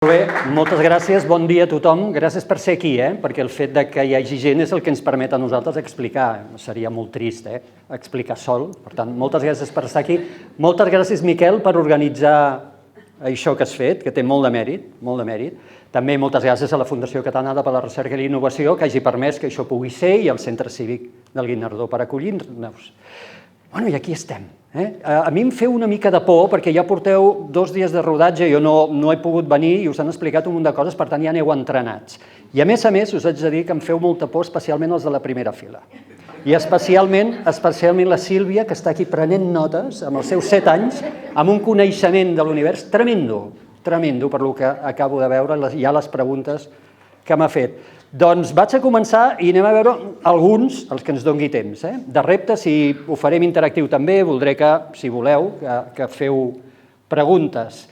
Molt bé, moltes gràcies, bon dia a tothom. Gràcies per ser aquí, perquè el fet que hi hagi gent és el que ens permet a nosaltres explicar. Seria molt trist explicar sol, per tant, moltes gràcies per estar aquí. Moltes gràcies, Miquel, per organitzar això que has fet, que té molt de mèrit, molt de mèrit. També moltes gràcies a la Fundació Catalana per la Recerca i l'Innovació, que hagi permès que això pugui ser, i al Centre Cívic del Guinardó per acollir-nos. Bueno, i aquí estem. A mi em feu una mica de por, perquè ja porteu 2 dies de rodatge, jo no he pogut venir i us han explicat un munt de coses, per tant ja aneu entrenats. I a més, us haig de dir que em feu molta por, especialment els de la primera fila. I especialment la Sílvia, que està aquí prenent notes, amb els seus 7 anys, amb un coneixement de l'univers tremendo, per lo que acabo de veure, ja les preguntes que m'ha fet. Doncs vaig a començar i anem a veure alguns, els que ens doni temps, de reptes, i ho farem interactiu també, voldré que, si voleu, que feu preguntes.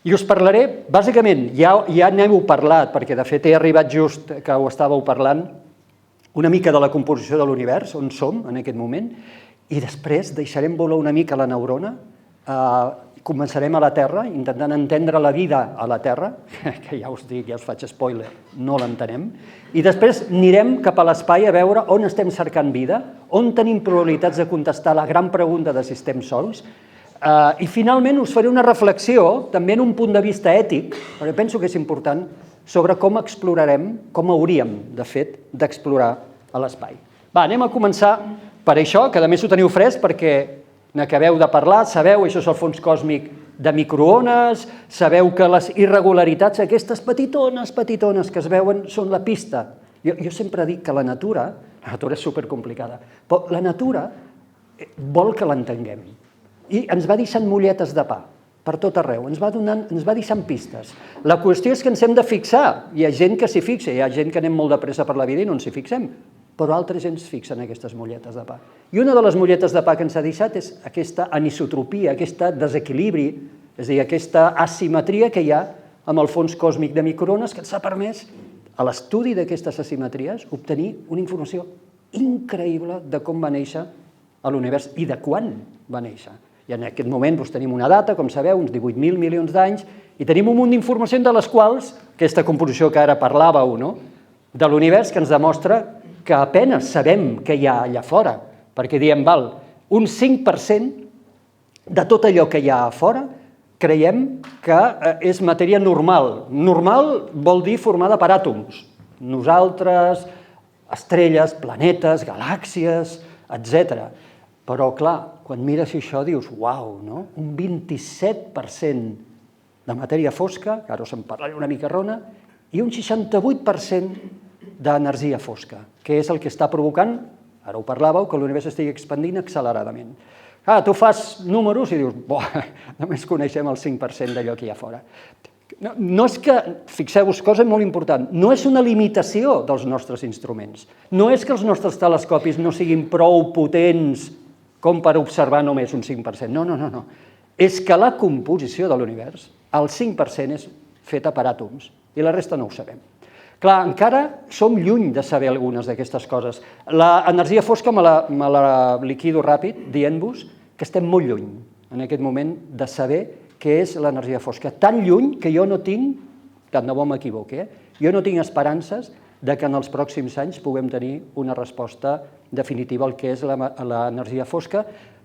I us parlaré, bàsicament, ja n'heu parlat, perquè de fet he arribat just que ho estàveu parlant, una mica de la composició de l'univers, on som en aquest moment, i després deixarem volar una mica la neurona, començarem a la Terra, intentant entendre la vida a la Terra, que ja us dic, ja us faig spoiler, no l'entenem, i després anirem cap a l'espai a veure on estem cercant vida, on tenim probabilitats de contestar la gran pregunta de si estem sols, i finalment us faré una reflexió, també en un punt de vista ètic, perquè penso que és important, sobre com explorarem, com hauríem, de fet, d'explorar a l'espai. Va, anem a començar per això, que a més ho teniu fresc, perquè n'acabeu de parlar, sabeu, això és el fons còsmic de microones, sabeu que les irregularitats, aquestes petitones que es veuen, són la pista. Jo sempre dic que la natura és supercomplicada, però la natura vol que l'entenguem. I ens va deixant molletes de pa per tot arreu, ens va deixant pistes. La qüestió és que ens hem de fixar. Hi ha gent que s'hi fixa, hi ha gent que anem molt de pressa per la vida i no ens hi fixem, però altra gent es fixa en aquestes molletes de pa. I una de les molletes de pa que ens ha deixat és aquesta anisotropia, aquest desequilibri, és a dir, aquesta asimetria que hi ha amb el fons còsmic de microones, que ens ha permès, a l'estudi d'aquestes asimetries, obtenir una informació increïble de com va néixer l'univers i de quan va néixer. I en aquest moment tenim una data, com sabeu, uns 18.000 milions d'anys, i tenim un munt d'informacions de les quals, aquesta composició que ara parlàveu, de l'univers, que ens demostra que apenas sabem què hi ha allà fora, perquè diem, un 5% de tot allò que hi ha a fora creiem que és matèria normal. Normal vol dir formada per àtoms. Nosaltres, estrelles, planetes, galàxies, etc. Però, clar, quan mires això dius, uau, no? Un 27% de matèria fosca, que ara us en parlaré una mica rona, i un 68% d'energia fosca, que és el que està provocant, ara ho parlàveu, que l'univers estigui expandint acceleradament. Tu fas números i dius, només coneixem el 5% d'allò que hi ha fora. No és que, fixeu-vos, cosa molt important, no és una limitació dels nostres instruments, no és que els nostres telescopis no siguin prou potents com per observar només un 5%, no. És que la composició de l'univers, el 5% és feta per àtoms, i la resta no ho sabem. Clar, encara som lluny de saber algunes d'aquestes coses. L'energia fosca me la liquido ràpid, dient-vos que estem molt lluny en aquest moment de saber què és l'energia fosca. Tan lluny que jo no tinc, tant de bo m'equivoqui, jo no tinc esperances que en els pròxims anys puguem tenir una resposta definitiva al que és l'energia fosca,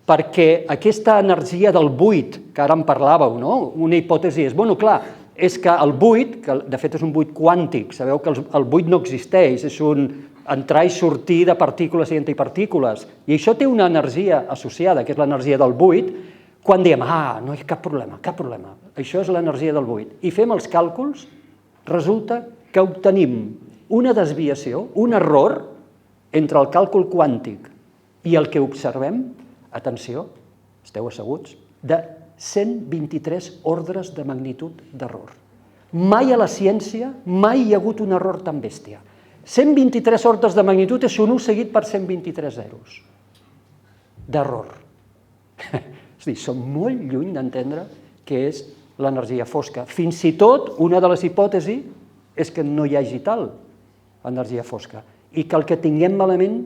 perquè aquesta energia del buit, que ara en parlàveu, una hipòtesi és, clar, és que el buit, que de fet és un buit quàntic, sabeu que el buit no existeix, és un entrar i sortir de partícules i antipartícules, i això té una energia associada, que és l'energia del buit, quan diem, no hi ha cap problema, això és l'energia del buit. I fem els càlculs, resulta que obtenim una desviació, un error, entre el càlcul quàntic i el que observem, atenció, esteu asseguts, de 123 ordres de magnitud d'error. Mai a la ciència, mai hi ha hagut un error tan bèstia. 123 ordres de magnitud és un 1 seguit per 123 zeros d'error. És a dir, som molt lluny d'entendre què és l'energia fosca. Fins i tot, una de les hipòtesis és que no hi hagi tal energia fosca i que el que tinguem malament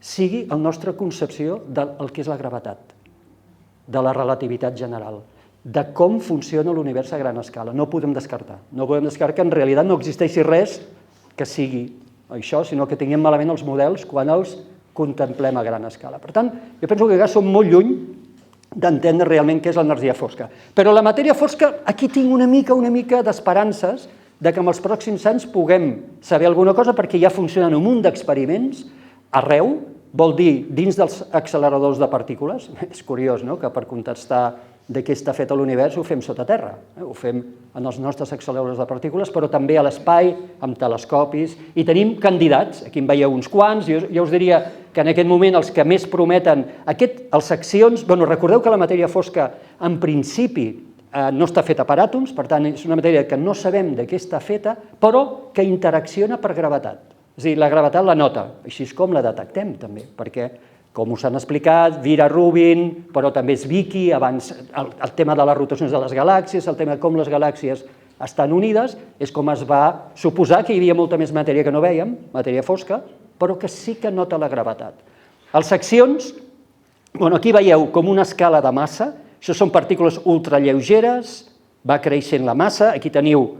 sigui la nostra concepció del que és la gravetat, de la relativitat general. de com funciona l'univers a gran escala. No ho podem descartar. No podem descartar que en realitat no existeixi res que sigui això, sinó que tinguem malament els models quan els contemplem a gran escala. Per tant, jo penso que encara som molt lluny d'entendre realment què és l'energia fosca. Però la matèria fosca, aquí tinc una mica d'esperances de que en els pròxims anys puguem saber alguna cosa, perquè ja funcionen un munt d'experiments arreu, vol dir dins dels acceleradors de partícules. És curiós, no?, que per contestar de què està fet l'univers ho fem sota terra, ho fem en els nostres acceleradors de partícules, però també a l'espai, amb telescopis, i tenim candidats, aquí en veieu uns quants, jo us diria que en aquest moment els que més prometen, els accions, recordeu que la matèria fosca en principi no està feta per àtoms, per tant és una matèria que no sabem de què està feta, però que interacciona per gravetat. És a dir, la gravetat la nota, així és com la detectem també, perquè, com us han explicat, Vera Rubin, però també Zwicky, abans el tema de les rotacions de les galàxies, el tema de com les galàxies estan unides, és com es va suposar que hi havia molta més matèria que no vèiem, matèria fosca, però que sí que nota la gravetat. Els seccions, aquí veieu com una escala de massa, això són partícules ultralleugeres, va creixent la massa, aquí teniu,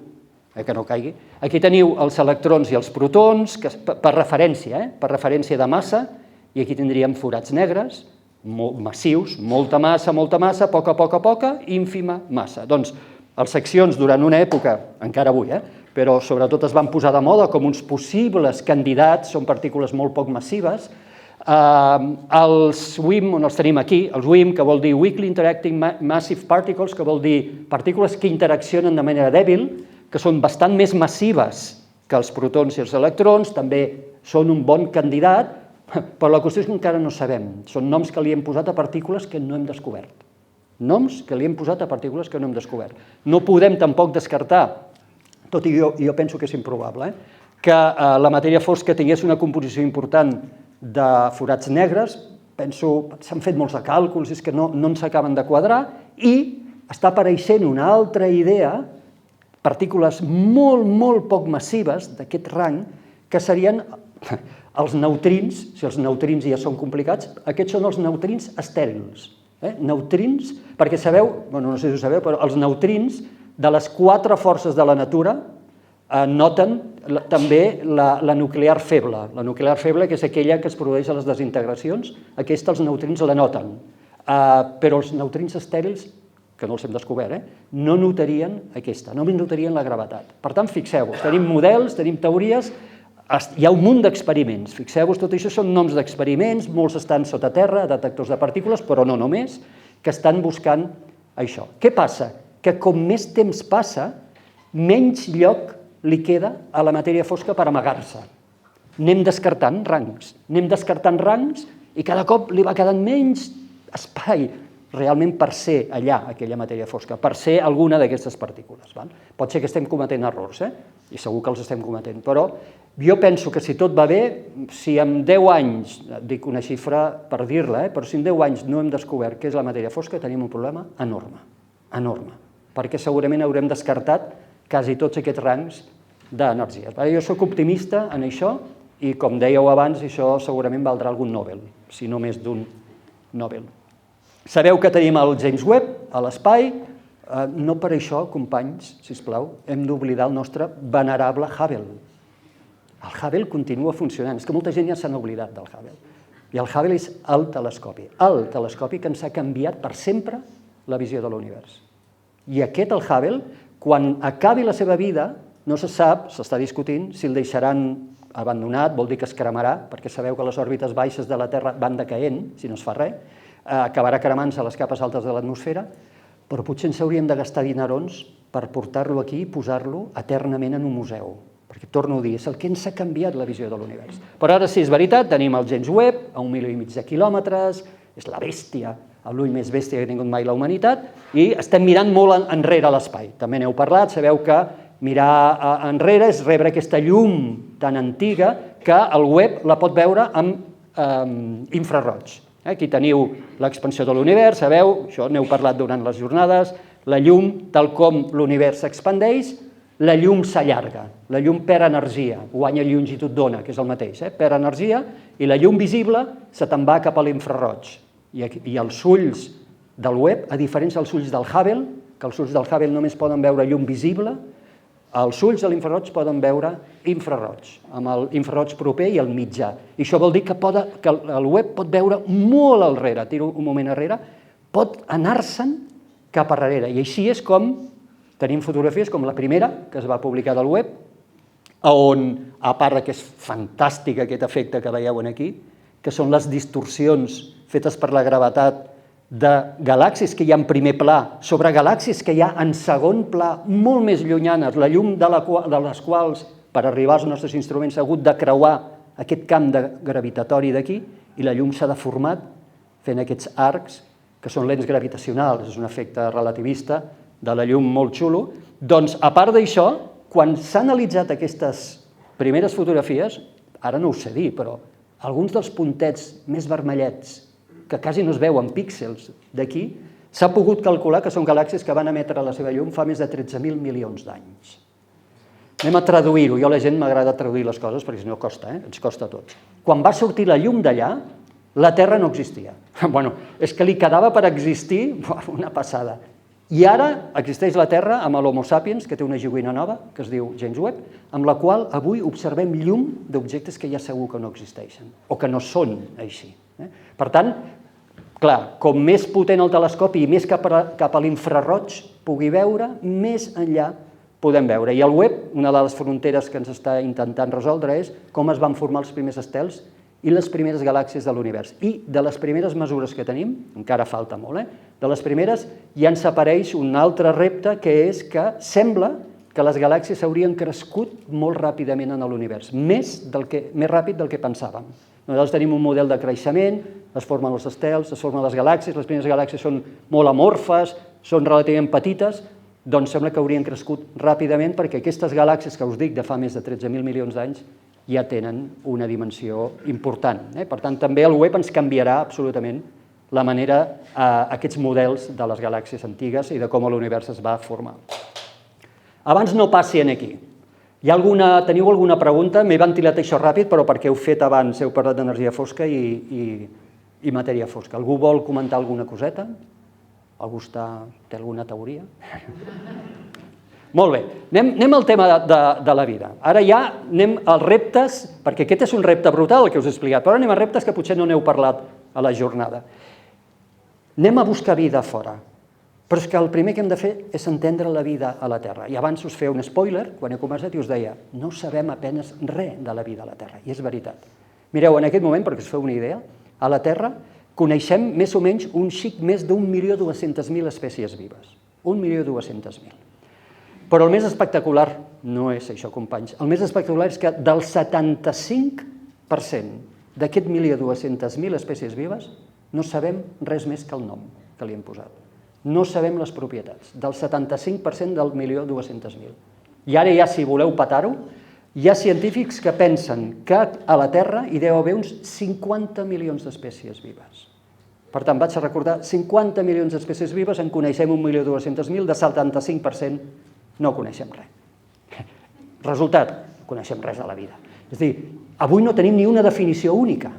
que no caigui, aquí teniu els electrons i els protons, per referència de massa, i aquí tindríem forats negres, massius, molta massa, poca, ínfima massa. Doncs les seccions durant una època, encara avui, però sobretot es van posar de moda com uns possibles candidats, són partícules molt poc massives. Els WIM, on els tenim aquí, els WIM, que vol dir Weakly Interacting Massive Particles, que vol dir partícules que interaccionen de manera dèbil, que són bastant més massives que els protons i els electrons, també són un bon candidat, però la qüestió és que encara no sabem. Són noms que li hem posat a partícules que no hem descobert. Noms que li hem posat a partícules que no hem descobert. No podem tampoc descartar, tot i jo penso que és improbable, que la matèria fosca tingués una composició important de forats negres, penso, s'han fet molts de càlculs, és que no ens acaben de quadrar, i està apareixent una altra idea, partícules molt poc massives d'aquest rang, que serien els neutrins, si els neutrins ja són complicats, aquests són els neutrins estèrils. Neutrins, perquè sabeu, no sé si ho sabeu, però els neutrins de les 4 forces de la natura noten també la nuclear feble. La nuclear feble, que és aquella que es produeix a les desintegracions, aquesta els neutrins la noten. Però els neutrins estèrils, que no els hem descobert, no notarien aquesta, no notarien la gravetat. Per tant, fixeu-vos, tenim models, tenim teories, hi ha un munt d'experiments. Fixeu-vos, tot això són noms d'experiments, molts estan sota terra, detectors de partícules, però no només, que estan buscant això. Què passa? Que com més temps passa, menys lloc li queda a la matèria fosca per amagar-se. Anem descartant rangs, i cada cop li va quedant menys espai realment per ser allà, aquella matèria fosca, per ser alguna d'aquestes partícules. Pot ser que estem cometent errors, i segur que els estem cometent, però jo penso que si tot va bé, si en 10 anys, dic una xifra per dir-la, però si en 10 anys no hem descobert què és la matèria fosca, tenim un problema enorme, perquè segurament haurem descartat quasi tots aquests rangs d'energia. Jo soc optimista en això, i com dèieu abans, això segurament valdrà algun Nobel, si no més d'un Nobel. Sabeu que tenim el James Webb a l'espai, no per això, companys, sisplau, hem d'oblidar el nostre venerable Hubble. El Hubble continua funcionant, és que molta gent ja s'han oblidat del Hubble. I el Hubble és el telescopi que ens ha canviat per sempre la visió de l'univers. I aquest, el Hubble, quan acabi la seva vida, no se sap, s'està discutint, si el deixaran abandonat, vol dir que es cremarà, perquè sabeu que les òrbites baixes de la Terra van decaent, si no es fa res, acabarà cremant-se a les capes altes de l'atmosfera, però potser ens hauríem de gastar dinerons per portar-lo aquí i posar-lo eternament en un museu. Perquè, torno a dir, és el que ens ha canviat la visió de l'univers. Però ara sí, és veritat, tenim el James Webb a 1,5 milió de quilòmetres, és la bèstia, l'ull més bèstia que ha tingut mai la humanitat, i estem mirant molt enrere a l'espai. També n'heu parlat, sabeu que mirar enrere és rebre aquesta llum tan antiga que el Webb la pot veure amb infraroig. Aquí teniu l'expansió de l'univers, sabeu, això n'heu parlat durant les jornades, la llum, tal com l'univers s'expandeix, la llum s'allarga, la llum perd energia, guanya longitud d'ona, que és el mateix, perd energia, i la llum visible se te'n va cap a l'infraroig. I els ulls del web, a diferència dels ulls del Hubble, que els ulls del Hubble només poden veure llum visible, els ulls de l'infraroig poden veure infraroig, amb l'infraroig proper i el mitjà. I això vol dir que el web pot veure molt al darrere, tiro un moment enrere, pot anar-se'n cap a darrere. I així és com tenim fotografies com la primera, que es va publicar del web, on, a part que és fantàstic aquest efecte que veieu aquí, que són les distorsions fetes per la gravetat de galàxies que hi ha en primer pla sobre galàxies que hi ha en segon pla, molt més llunyanes, la llum de les quals, per arribar als nostres instruments, ha hagut de creuar aquest camp gravitatori d'aquí, i la llum s'ha deformat fent aquests arcs, que són lents gravitacionals, és un efecte relativista de la llum molt xulo. Doncs, a part d'això, quan s'ha analitzat aquestes primeres fotografies, ara no ho sé dir, però alguns dels puntets més vermellets, que quasi no es veuen píxels d'aquí, s'ha pogut calcular que són galàxies que van emetre la seva llum fa més de 13.000 milions d'anys. Anem a traduir-ho. Jo a la gent m'agrada traduir les coses perquè si no costa, ens costa a tots. Quan va sortir la llum d'allà, la Terra no existia. Bueno, és que li quedava per existir una passada. I ara existeix la Terra amb l'Homo sapiens, que té una joguina nova, que es diu James Webb, amb la qual avui observem llum d'objectes que ja segur que no existeixen, o que no són així. Per tant, clar, com més potent el telescopi i més cap a l'infraroig pugui veure, més enllà podem veure. I el web, una de les fronteres que ens està intentant resoldre és com es van formar els primers estels i les primeres galàxies de l'univers. I de les primeres mesures que tenim, encara falta molt, de les primeres ja ens apareix un altre repte, que és que sembla que les galàxies haurien crescut molt ràpidament en l'univers, més ràpid del que pensàvem. Nosaltres tenim un model de creixement, es formen els estels, es formen les galàxies, les primeres galàxies són molt amorfes, són relativament petites, doncs sembla que haurien crescut ràpidament perquè aquestes galàxies que us dic de fa més de 13.000 milions d'anys ja tenen una dimensió important. Per tant, també el web ens canviarà absolutament la manera, aquests models de les galàxies antigues i de com l'univers es va formar. Abans no passi aquí. Teniu alguna pregunta? M'he ventilat això ràpid, però perquè heu fet abans, heu parlat d'energia fosca i matèria fosca. Algú vol comentar alguna coseta? Algú té alguna teoria? Molt bé, anem al tema de la vida. Ara ja anem als reptes, perquè aquest és un repte brutal el que us he explicat, però anem a reptes que potser no n'heu parlat a la jornada. Anem a buscar vida fora, però és que el primer que hem de fer és entendre la vida a la Terra. I abans us feia un spoiler, quan he començat, i us deia no sabem apenes res de la vida a la Terra, i és veritat. Mireu, en aquest moment, perquè us feu una idea, a la Terra coneixem més o menys un xic més d'1.200.000 espècies vives. 1.200.000. Però el més espectacular no és això, companys. El més espectacular és que del 75% d'aquest 1.200.000 espècies vives no sabem res més que el nom que li hem posat. No sabem les propietats. Del 75% del 1.200.000. I ara ja, si voleu petar-ho, hi ha científics que pensen que a la Terra hi deu haver uns 50 milions d'espècies vives. Per tant, vaig a recordar, 50 milions d'espècies vives, en coneixem 1.200.000, de 75% no coneixem res. Resultat, no coneixem res de la vida. És a dir, avui no tenim ni una definició única.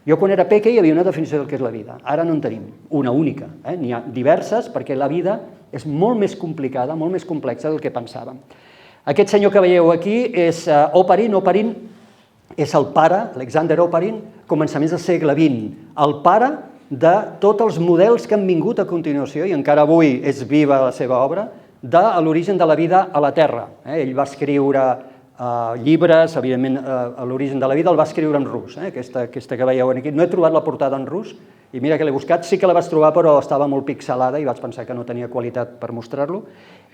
Jo quan era peque hi havia una definició del que és la vida. Ara no en tenim una única. N'hi ha diverses perquè la vida és molt més complicada, molt més complexa del que pensàvem. Aquest senyor que veieu aquí és Oparin. Oparin és el pare, Alexander Oparin, començaments del segle XX. El pare de tots els models que han vingut a continuació, i encara avui és viva la seva obra, de l'origen de la vida a la Terra. Ell va escriure llibres, evidentment l'origen de la vida el va escriure en rus, aquesta que veieu aquí. No he trobat la portada en rus, i mira que l'he buscat, sí que la vaig trobar però estava molt pixelada i vaig pensar que no tenia qualitat per mostrar-lo.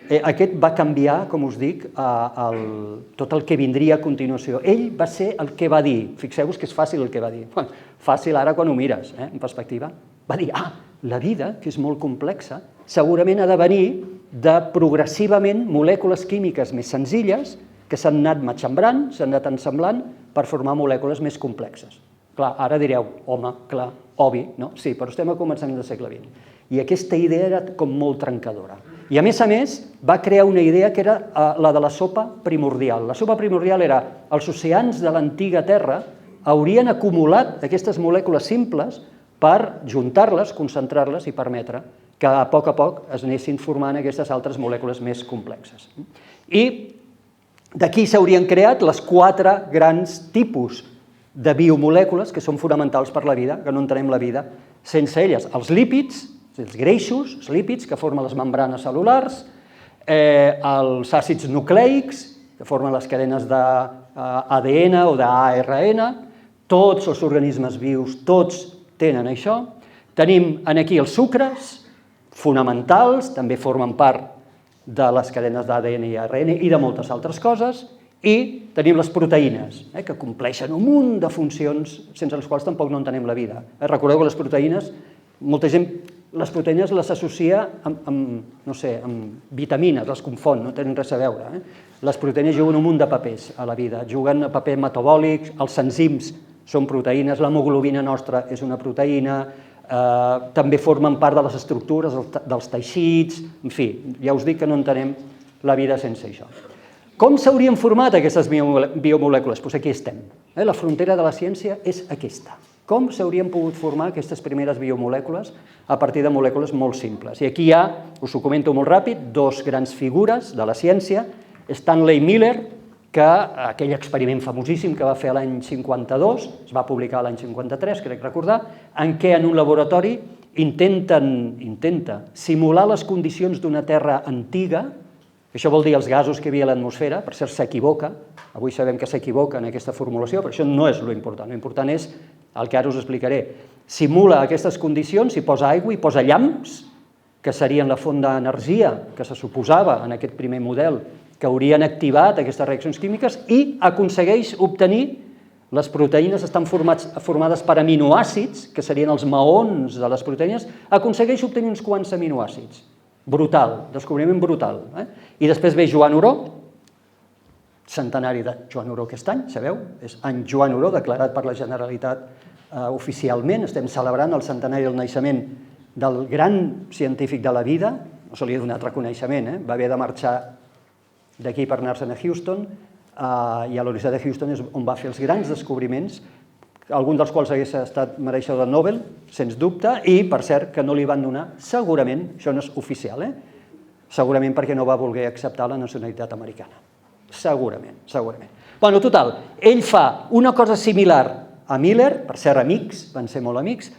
Aquest va canviar, com us dic, tot el que vindria a continuació. Ell va ser el que va dir, fixeu-vos que és fàcil el que va dir, fàcil ara quan ho mires, en perspectiva, va dir, la vida, que és molt complexa, segurament ha de venir de progressivament molècules químiques més senzilles que s'han anat matxembrant, s'han anat ensemblant per formar molècules més complexes. Clar, ara direu, home, clar, obvi, no? Sí, però estem a començament del segle XX. I aquesta idea era com molt trencadora. I a més, va crear una idea que era la de la sopa primordial. La sopa primordial era els oceans de l'antiga Terra haurien acumulat aquestes molècules simples per juntar-les, concentrar-les i permetre que a poc es anessin formant aquestes altres molècules més complexes. I d'aquí s'haurien creat les 4 grans tipus de biomolècules que són fonamentals per la vida, que no entenem la vida sense elles. Els lípids, els greixos, els lípids que formen les membranes cel·lulars, els àcids nucleics, que formen les cadenes d'ADN o d'ARN, tots els organismes vius, tots tenen això. Tenim aquí els sucres, fonamentals, també formen part de les cadenes d'ADN i ARN i de moltes altres coses, i tenim les proteïnes, que compleixen un munt de funcions sense les quals tampoc no entenem la vida. Recordeu que les proteïnes, molta gent les proteïnes les associa amb vitamines, les confon, no tenen res a veure. Les proteïnes juguen un munt de papers a la vida, juguen paper metabòlic, els enzims són proteïnes, l'hemoglobina nostra és una proteïna, també formen part de les estructures dels teixits, en fi, ja us dic que no entenem la vida sense això. Com s'haurien format aquestes biomolècules? Doncs aquí estem. La frontera de la ciència és aquesta. Com s'haurien pogut formar aquestes primeres biomolècules a partir de molècules molt simples? I aquí hi ha, us ho comento molt ràpid, 2 grans figures de la ciència. Stanley Miller, que aquell experiment famosíssim que va fer l'any 52, es va publicar l'any 53, crec recordar, en què en un laboratori intenta simular les condicions d'una Terra antiga. Això vol dir els gasos que hi havia a l'atmosfera, per cert s'equivoca, avui sabem que s'equivoca en aquesta formulació, però això no és l'important, l'important és el que ara us explicaré. Simula aquestes condicions, hi posa aigua, hi posa llamps, que serien la font d'energia que se suposava en aquest primer model, que haurien activat aquestes reaccions químiques, i aconsegueix obtenir, les proteïnes estan formades per aminoàcids, que serien els maons de les proteïnes, aconsegueix obtenir uns quants aminoàcids. Brutal, descobriment brutal. I després ve Joan Oró, centenari de Joan Oró aquest any, sabeu? És any Joan Oró, declarat per la Generalitat oficialment. Estem celebrant el centenari del naixement del gran científic de la vida, no se li ha donat reconeixement, va haver de marxar d'aquí per anar-se'n a Houston, i a la Universitat de Houston és on va fer els grans descobriments, algun dels quals hagués estat mereixedor de Nobel, sens dubte, i, per cert, que no li van donar, segurament, això no és oficial, segurament perquè no va voler acceptar la nacionalitat americana. Segurament. Bueno, total, ell fa una cosa similar a Miller, per cert, amics, van ser molt amics,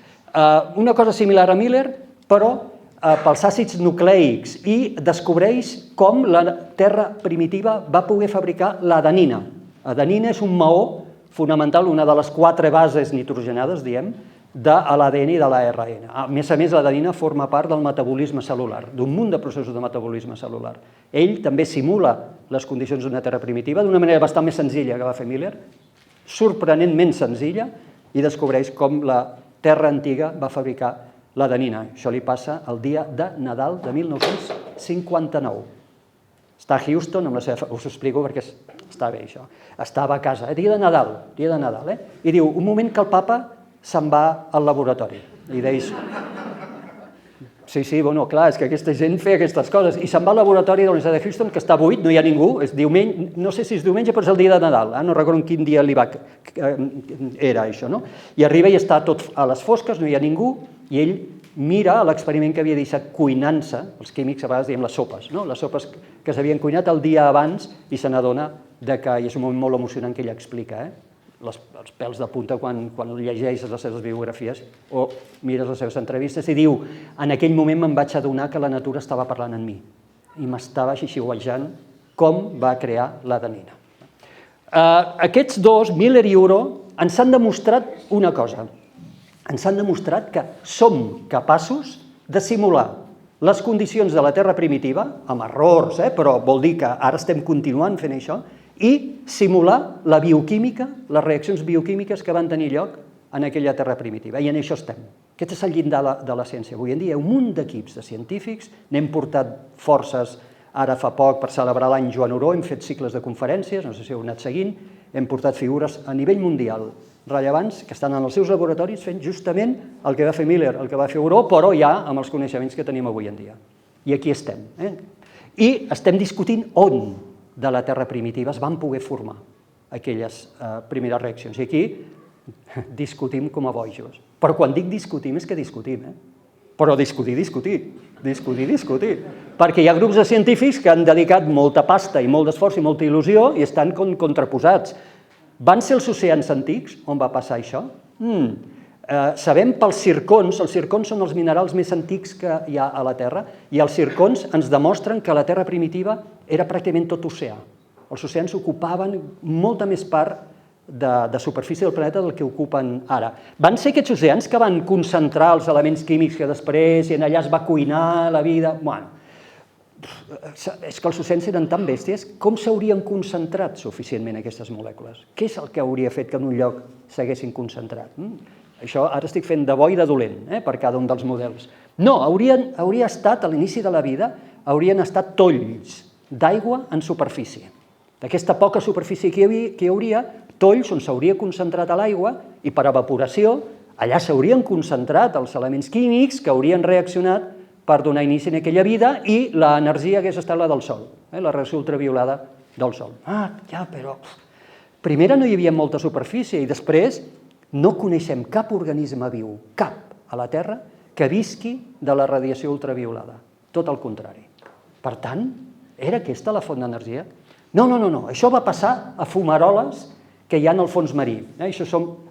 una cosa similar a Miller, però pels àcids nucleics, i descobreix com la Terra primitiva va poder fabricar l'adenina. L'adenina és un maó fonamental, una de les 4 bases nitrogenades, diem, de l'ADN i de l'ARN. A més, l'adenina forma part del metabolisme cel·lular, d'un munt de processos de metabolisme cel·lular. Ell també simula les condicions d'una Terra primitiva d'una manera bastant més senzilla que va fer Miller, sorprenentment senzilla, i descobreix com la Terra antiga va fabricar l'adenina. Això li passa el dia de Nadal de 1959. Està a Houston, us ho explico perquè està bé això. Estava a casa, dia de Nadal, i diu, un moment que el papa se'n va al laboratori. I deix, sí, bueno, clar, és que aquesta gent feia aquestes coses, i se'n va al laboratori de la Universitat de Houston, que està buit, no hi ha ningú, és diumenge, no sé si és diumenge, però és el dia de Nadal, no recordo quin dia era això, no? I arriba i està tot a les fosques, no hi ha ningú, i ell mira l'experiment que havia deixat cuinant-se, els químics a vegades diem les sopes, les sopes que s'havien cuinat el dia abans, i se n'adona que, i és un moment molt emocionant que ella explica, els pèls de punta quan llegeixes les seves biografies o mires les seves entrevistes, i diu, en aquell moment me'n vaig adonar que la natura estava parlant amb mi, i m'estava xixiuejant com va crear l'adenina. Aquests dos, Miller i Oró, ens han demostrat una cosa. Ens han demostrat que som capaços de simular les condicions de la Terra primitiva, amb errors, però vol dir que ara estem continuant fent això, i simular la bioquímica, les reaccions bioquímiques que van tenir lloc en aquella Terra primitiva. I en això estem. Aquest és el llindar de la ciència. Avui en dia hi ha un munt d'equips de científics, n'hem portat forces ara fa poc per celebrar l'any Joan Oró, hem fet cicles de conferències, no sé si heu anat seguint, hem portat figures a nivell mundial rellevants que estan en els seus laboratoris fent justament el que va fer Miller, el que va fer Oró, però ja amb els coneixements que tenim avui en dia. I aquí estem. I estem discutint on de la Terra primitiva es van poder formar aquelles primeres reaccions. I aquí discutim com a bojos. Però quan dic discutim és que discutim, però discutir. Discutir. Perquè hi ha grups de científics que han dedicat molta pasta i molt d'esforç i molta il·lusió i estan contraposats. Van ser els oceans antics on va passar això? Sabem pels zircons, els zircons són els minerals més antics que hi ha a la Terra, i els zircons ens demostren que la Terra primitiva era pràcticament tot oceà. Els oceans ocupaven molta més part de superfície del planeta del que ocupen ara. Van ser aquests oceans que van concentrar els elements químics que després, i en allà es va cuinar la vida... Bueno, és que els oceans eren tan bèsties, com s'haurien concentrat suficientment aquestes molècules? Què és el que hauria fet que en un lloc s'haguessin concentrat? Això ara estic fent de bo i de dolent per cada un dels models. No, hauria estat, a l'inici de la vida, haurien estat tolls d'aigua en superfície. D'aquesta poca superfície que hi hauria, tolls on s'hauria concentrat l'aigua i per evaporació allà s'haurien concentrat els elements químics que haurien reaccionat per donar inici a aquella vida i l'energia hagués estat la del Sol, la radiació ultraviolada del Sol. Però primera no hi havia molta superfície i després no coneixem cap organisme viu, cap a la Terra, que visqui de la radiació ultraviolada. Tot el contrari. Per tant, era aquesta la font d'energia? No, això va passar a fumaroles que hi ha al fons marí. Això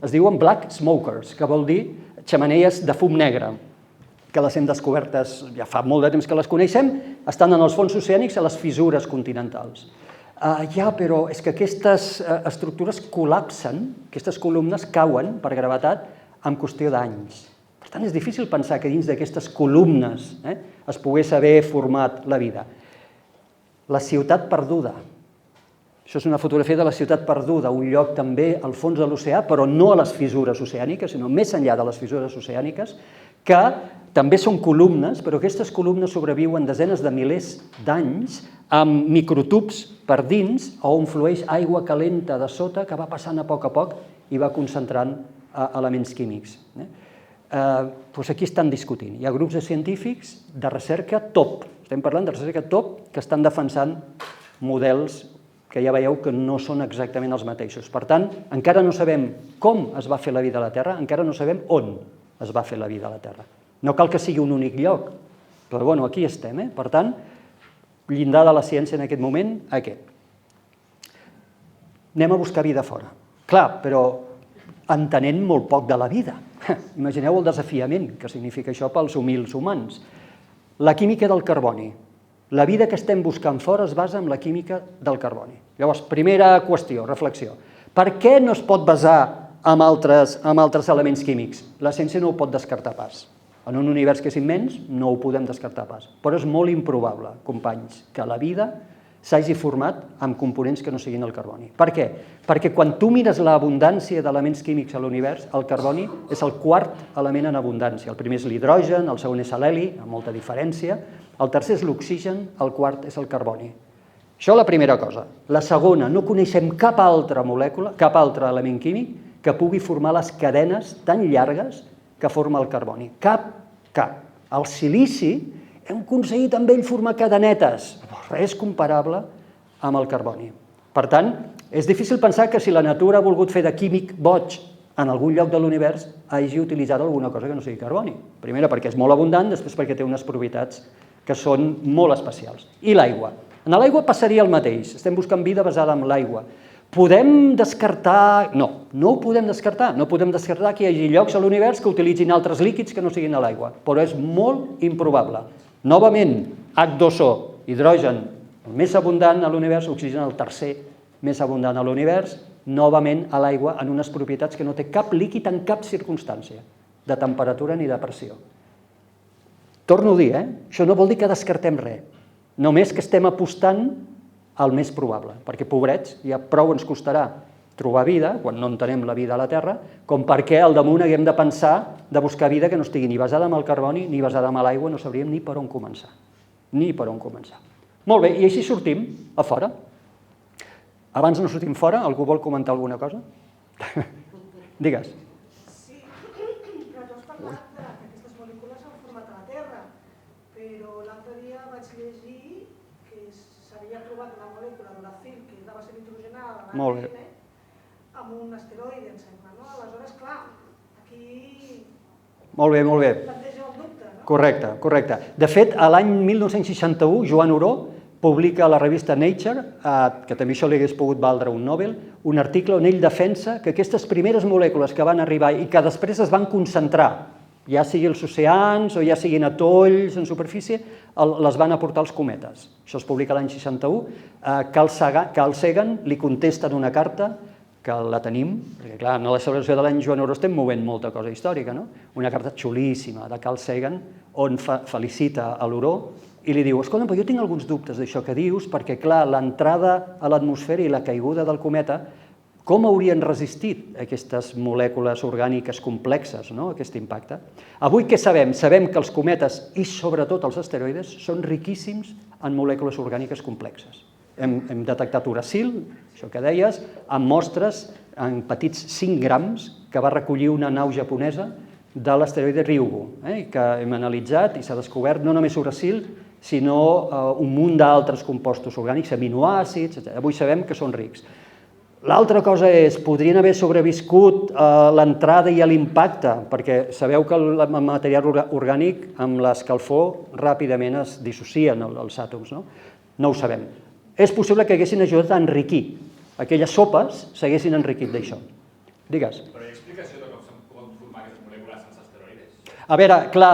es diuen black smokers, que vol dir xemeneies de fum negre, que les hem descobertes, ja fa molt de temps que les coneixem, estan en els fons oceànics a les fissures continentals. Però és que aquestes estructures col·lapsen, aquestes columnes cauen per gravetat en qüestió d'anys. Per tant, és difícil pensar que dins d'aquestes columnes es pogués haver format la vida. La ciutat perduda. Això és una fotografia de la ciutat perduda, un lloc també al fons de l'oceà, però no a les fissures oceàniques, sinó més enllà de les fissures oceàniques, que també són columnes, però aquestes columnes sobreviuen desenes de milers d'anys amb microtubs per dins, on flueix aigua calenta de sota que va passant a poc i va concentrant elements químics. Doncs aquí estan discutint. Hi ha grups de científics de recerca top, estem parlant de recerca top, que estan defensant models que ja veieu que no són exactament els mateixos. Per tant, encara no sabem com es va fer la vida a la Terra, encara no sabem on es va fer la vida a la Terra. No cal que sigui un únic lloc, però aquí estem. Per tant, llindar de la ciència en aquest moment, aquest. Anem a buscar vida fora. Clar, però entenent molt poc de la vida. Imagineu el desafiament que significa això pels humils humans. La química del carboni. La vida que estem buscant fora es basa en la química del carboni. Llavors, primera qüestió, reflexió. Per què no es pot basar en altres elements químics? La ciència no ho pot descartar pas. En un univers que és immens, no ho podem descartar pas. Però és molt improbable, companys, que la vida s'hagi format amb components que no siguin el carboni. Per què? Perquè quan tu mires l'abundància d'elements químics a l'univers, el carboni és el quart element en abundància. El primer és l'hidrogen, el segon és l'heli, amb molta diferència, el tercer és l'oxigen, el quart és el carboni. Això la primera cosa. La segona, no coneixem cap altra molècula, cap altre element químic que pugui formar les cadenes tan llargues que forma el carboni. Cap. El silici hem aconseguit amb ell formar cadenetes, res comparable amb el carboni. Per tant, és difícil pensar que si la natura ha volgut fer de químic boig en algun lloc de l'univers hagi utilitzat alguna cosa que no sigui carboni. Primera, perquè és molt abundant, després perquè té unes propietats que són molt especials. I l'aigua. En l'aigua passaria el mateix. Estem buscant vida basada en l'aigua. Podem descartar... No ho podem descartar. No podem descartar que hi hagi llocs a l'univers que utilitzin altres líquids que no siguin a l'aigua. Però és molt improbable. Novament, H2O, hidrogen, el més abundant a l'univers, oxigen el tercer més abundant a l'univers, novament a l'aigua en unes propietats que no té cap líquid en cap circumstància, de temperatura ni de pressió. Torno a dir, això no vol dir que descartem res, només que estem apostant al més probable, perquè, pobrets, ja prou ens costarà trobar vida, quan no entenem la vida a la Terra, com perquè al damunt haguem de pensar de buscar vida que no estigui ni basada en el carboni ni basada en l'aigua, no sabríem ni per on començar. Ni per on començar. Molt bé, i així sortim a fora. Abans no sortim fora, algú vol comentar alguna cosa? Digues. Sí, però tu has parlat que aquestes molècules s'han format a la Terra, però l'altre dia vaig llegir que s'havia trobat una molècula d'uracil, que és de base nitrogenada, amb un asteroide, em sembla, no? Aleshores, clar, aquí Molt bé. planteja el dubte, no? Correcte, correcte. De fet, a l'any 1961, Joan Oró publica a la revista Nature, que també això li hagués pogut valdre un Nobel, un article on ell defensa que aquestes primeres molècules que van arribar i que després es van concentrar, ja sigui als oceans o ja siguin atolls en superfície, les van aportar els cometes. Això es publica l'any 61. Carl Sagan li contesta en una carta, que la tenim, perquè clar, en la celebració de l'any Joan Oró estem movent molta cosa històrica, no? Una carta xulíssima de Carl Sagan on felicita a l'Oró i li diu, escolta, però jo tinc alguns dubtes d'això que dius, perquè clar, l'entrada a l'atmosfera i la caiguda del cometa, com haurien resistit aquestes molècules orgàniques complexes, no?, aquest impacte? Avui què sabem? Sabem que els cometes, i sobretot els asteroides, són riquíssims en molècules orgàniques complexes. Hem detectat uracil, això que deies, amb mostres en petits 5 grams que va recollir una nau japonesa de l'asteroide Ryugu, que hem analitzat i s'ha descobert no només uracil, sinó un munt d'altres compostos orgànics, aminoàcids, etc. Avui sabem que són rics. L'altra cosa és, podrien haver sobreviscut a l'entrada i a l'impacte, perquè sabeu que el material orgànic amb l'escalfor ràpidament es dissocien els àtoms, no? No ho sabem. És possible que haguessin ajudat a enriquir. Aquelles sopes s'haguessin enriquit d'això. Digues. Però hi ha explicació de com es poden formar aquestes molècules sense asteroides? A veure, clar,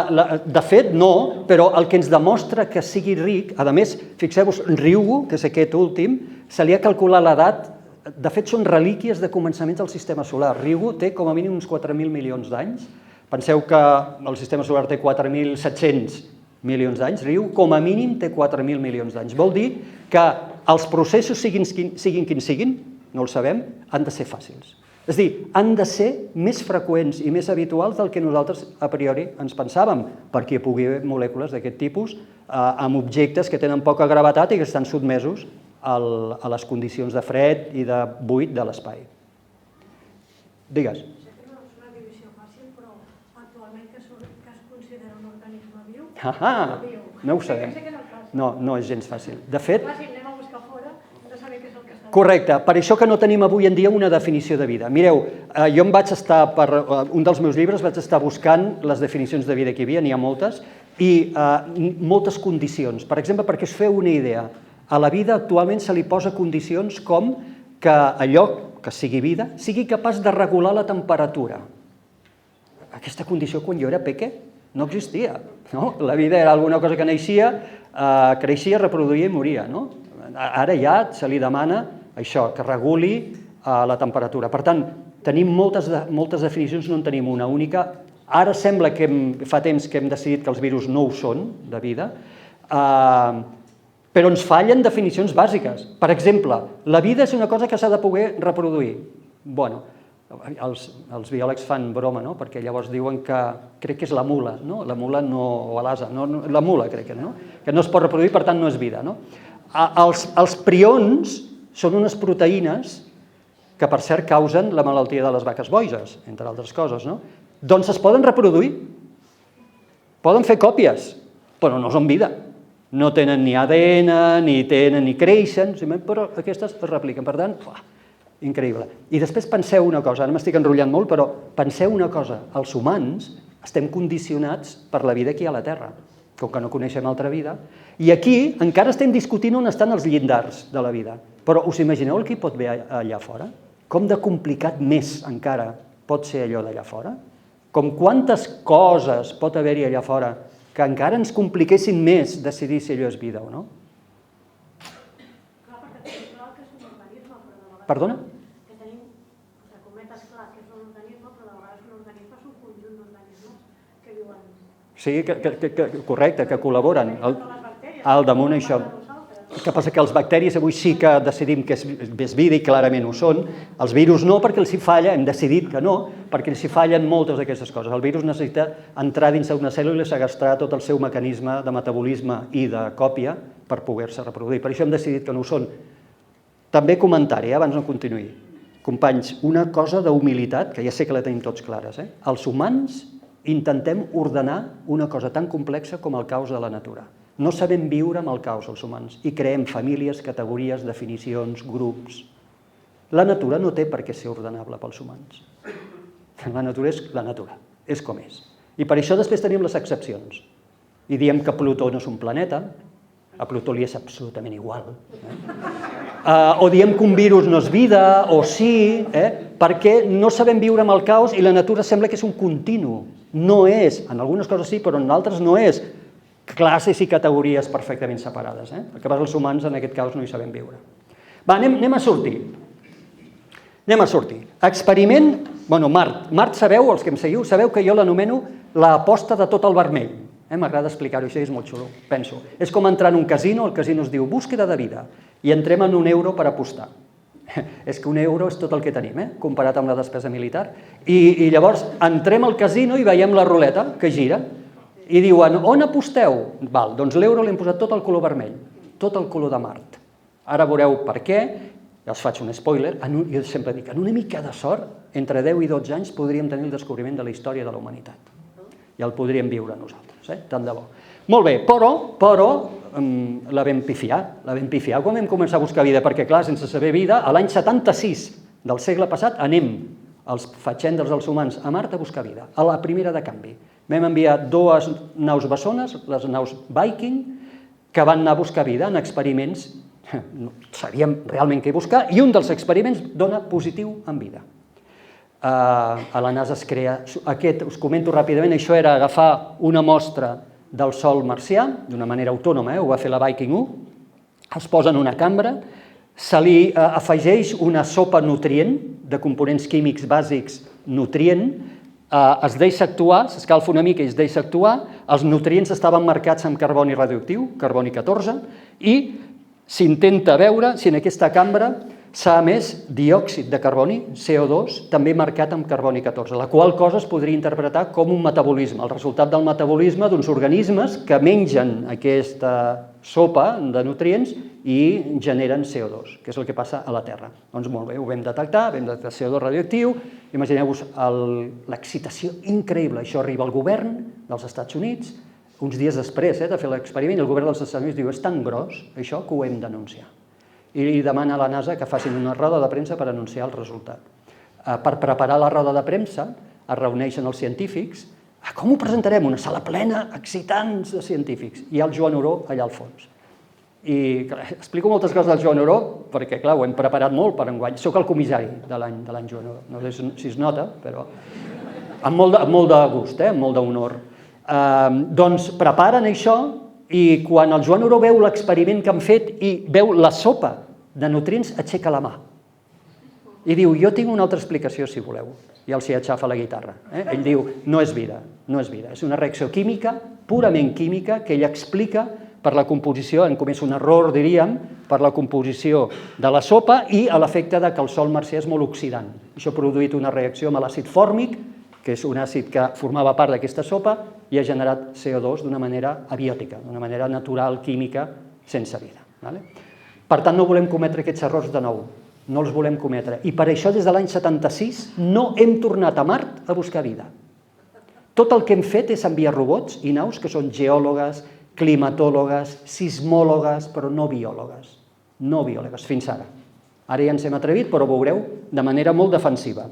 de fet no, però el que ens demostra que sigui ric, a més, fixeu-vos, Ryugu, que és aquest últim, se li ha calculat l'edat, de fet són relíquies de començaments del sistema solar. Ryugu té com a mínim uns 4.000 milions d'anys. Penseu que el sistema solar té 4.700 milions d'anys, Ryugu com a mínim té 4.000 milions d'anys. Vol dir que els processos, siguin quins siguin, no el sabem, han de ser fàcils. És a dir, han de ser més freqüents i més habituals del que nosaltres a priori ens pensàvem, perquè hi pugui haver molècules d'aquest tipus amb objectes que tenen poca gravetat i que estan sotmesos a les condicions de fred i de buit de l'espai. Digues. Sé que no és una divisió fàcil, però actualment que es considera un organisme viu? No ho sabem. No és gens fàcil. De fet... Clar, si anem a buscar fora, hem de saber què és el que està... Correcte, per això que no tenim avui en dia una definició de vida. Mireu, jo em vaig estar, per un dels meus llibres, vaig estar buscant les definicions de vida que hi havia, n'hi ha moltes, i moltes condicions. Per exemple, perquè us feu una idea, a la vida actualment se li posa condicions com que allò que sigui vida sigui capaç de regular la temperatura. Aquesta condició, quan jo era peque, no existia. No? La vida era alguna cosa que naixia, creixia, reproduïa i moria. No? Ara ja se li demana això, que reguli la temperatura. Per tant, tenim moltes definicions, no en tenim una única. Ara sembla que fa temps que hem decidit que els virus no ho són, de vida, però ens fallen definicions bàsiques. Per exemple, la vida és una cosa que s'ha de poder reproduir. Bueno, els biòlegs fan broma, no? Perquè llavors diuen que, crec que és la mula, no? La mula no, o l'ase, no? La mula crec que no? Que no es pot reproduir, per tant no és vida, no? Els prions són unes proteïnes que per cert causen la malaltia de les vaques boges, entre altres coses, no? Doncs es poden reproduir, poden fer còpies, però no són vida. No tenen ni ADN, ni creixen, però aquestes es repliquen. Per tant, increïble. I després penseu una cosa, ara m'estic enrotllant molt, però penseu una cosa, els humans estem condicionats per la vida aquí a la Terra, com que no coneixem altra vida, i aquí encara estem discutint on estan els llindars de la vida. Però us imagineu el que hi pot haver allà fora? Com de complicat més encara pot ser allò d'allà fora? Com quantes coses pot haver-hi allà fora que encara ens compliquessin més decidir si allò és vida o no? Clar, perquè tenim clar que és un organisme, però de vegades... Perdona? Que tenim, cometes clar que és un organisme, però de vegades un organisme és un conjunt d'organismes que viuen... Sí, correcte, que col·laboren al damunt això. El que passa que els bacteris avui sí que decidim que és vida i clarament ho són. Els virus no, perquè els hi falla, hem decidit que no, perquè els hi fallen moltes d'aquestes coses. El virus necessita entrar dins d'una cèl·lula i segrestar tot el seu mecanisme de metabolisme i de còpia per poder-se reproduir. Per això hem decidit que no ho són. També comentari, abans no continuï. Companys, una cosa d'humilitat, que ja sé que la tenim tots clares. Els humans intentem ordenar una cosa tan complexa com el caos de la natura. No sabem viure amb el caos, els humans, i creem famílies, categories, definicions, grups. La natura no té per què ser ordenable pels humans. La natura és la natura, és com és. I per això després tenim les excepcions. i diem que Plutó no és un planeta, a Plutó li és absolutament igual. O diem que un virus no és vida, o sí, perquè no sabem viure amb el caos i la natura sembla que és un continu. No és, en algunes coses sí, però en altres no és classes i categories perfectament separades. El que passa els humans en aquest caos no hi sabem viure. Va, anem a sortir. Experiment, Mart sabeu, els que em seguiu, sabeu que jo l'anomeno l'aposta de tot el vermell. M'agrada explicar-ho, això és molt xulo, penso. És com entrar en un casino, el casino es diu búsqueda de vida, i entrem en €1 per apostar. És que €1 és tot el que tenim, comparat amb la despesa militar. I llavors entrem al casino i veiem la ruleta que gira, i diuen, on aposteu? Val, doncs l'euro l'hem posat tot el color vermell, tot el color de Mart. Ara veureu per què, ja us faig un spoiler, jo sempre dic, en una mica de sort, entre 10 i 12 anys podríem tenir el descobriment de la història de la humanitat. I el podríem viure nosaltres, tant de bo. Molt bé, però la vam pifiar quan vam començar a buscar vida, perquè clar, sense saber vida, a l'any 76 del segle passat anem, els fatxendres dels humans, a Mart a buscar vida, a la primera de canvi. Vam enviar 2 naus bessones, les naus Viking, que van anar a buscar vida en experiments, no sabíem realment què buscar, i un dels experiments dona positiu en vida. A la NASA es crea, us comento ràpidament, això era agafar una mostra del sol marcià, d'una manera autònoma, ho va fer la Viking 1, es posa en una cambra, se li afegeix una sopa nutrient, de components químics bàsics nutrient, es deixa actuar, s'escalfa una mica i es deixa actuar, els nutrients estaven marcats amb carboni radioactiu, carboni 14, i s'intenta veure si en aquesta cambra s'ha emès diòxid de carboni, CO2, també marcat amb carboni 14, la qual cosa es podria interpretar com un metabolisme, el resultat del metabolisme d'uns organismes que mengen aquesta sopa de nutrients i generen CO2, que és el que passa a la Terra. Doncs molt bé, ho vam detectar CO2 radioactiu, imagineu-vos l'excitació increïble, això arriba al govern dels Estats Units, uns dies després de fer l'experiment, el govern dels Estats Units diu, és tan gros això que ho hem d'anunciar. I demana a la NASA que facin una roda de premsa per anunciar el resultat. Per preparar la roda de premsa es reuneixen els científics. Com ho presentarem? Una sala plena, excitants de científics. I el Joan Oró allà al fons. I explico moltes coses del Joan Oró, perquè clar, ho hem preparat molt per enguany. Soc el comissari de l'any Joan Oró. No sé si es nota, però amb molt de gust, amb molt d'honor. Doncs preparen això, i quan el Joan Oró veu l'experiment que han fet i veu la sopa de nutrients, aixeca la mà. I diu, jo tinc una altra explicació, si voleu. I els hi aixafa la guitarra. Ell diu, no és vida, és una reacció química, purament química, que ell explica per la composició, en comença un error, diríem, per la composició de la sopa i a l'efecte que el sol marcià és molt oxidant. Això ha produït una reacció amb l'àcid fòrmic, que és un àcid que formava part d'aquesta sopa i ha generat CO2 d'una manera abiòtica, d'una manera natural, química, sense vida. Per tant, no volem cometre aquests errors de nou, no els volem cometre. I per això, des de l'any 76, no hem tornat a Mart a buscar vida. Tot el que hem fet és enviar robots i naus que són geòlogues, climatòlogues, sismòlogues, però no biòlogues. No biòlogues, fins ara. Ara ja ens hem atrevit, però veureu, de manera molt defensiva.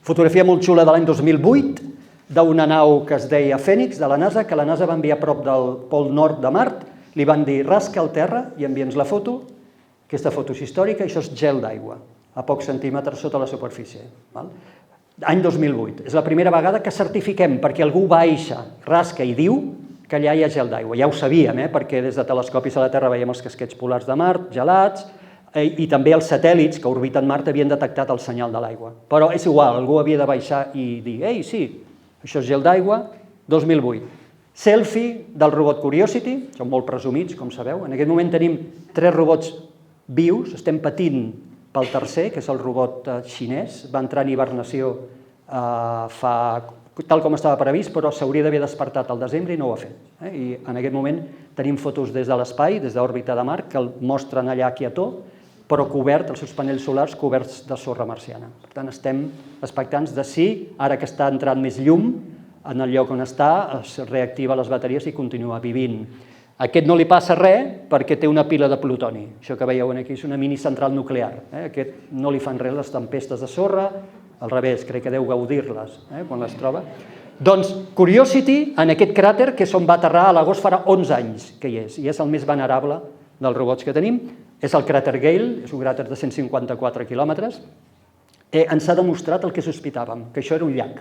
Fotografia molt xula de l'any 2008 d'una nau que es deia Fènix, de la NASA, que la NASA va enviar a prop del pol nord de Mart, li van dir rasca el terra i envia'ns la foto, aquesta foto és històrica, això és gel d'aigua, a pocs centímetres sota la superfície. Any 2008, és la primera vegada que certifiquem, perquè algú baixa, rasca i diu que allà hi ha gel d'aigua. Ja ho sabíem, perquè des de telescopis a la Terra veiem els casquets polars de Mart, gelats, i també els satèl·lits que orbiten Mart havien detectat el senyal de l'aigua. Però és igual, algú havia de baixar i dir, ei, sí, això és gel d'aigua, 2008. Selfie del robot Curiosity, són molt presumits, com sabeu. En aquest moment tenim 3 robots vius, estem patint pel tercer, que és el robot xinès, va entrar en hibernació tal com estava previst, però s'hauria d'haver despertat al desembre i no ho ha fet. I en aquest moment tenim fotos des de l'espai, des d'òrbita de Mart, que el mostren allà quietó, però cobert, els seus panells solars coberts de sorra marciana. Per tant, estem expectants de si, ara que està entrant més llum, en el lloc on està, es reactiva les bateries i continua vivint. A aquest no li passa res perquè té una pila de plutoni. Això que veieu aquí és una minicentral nuclear. A aquest no li fan res les tempestes de sorra, al revés, crec que deu gaudir-les quan les troba. Doncs Curiosity, en aquest cràter, que és on va aterrar a l'agost, farà 11 anys que hi és, i és el més venerable dels robots que tenim. És el cràter Gale, és un cràter de 154 quilòmetres. Ens ha demostrat el que sospitàvem, que això era un llac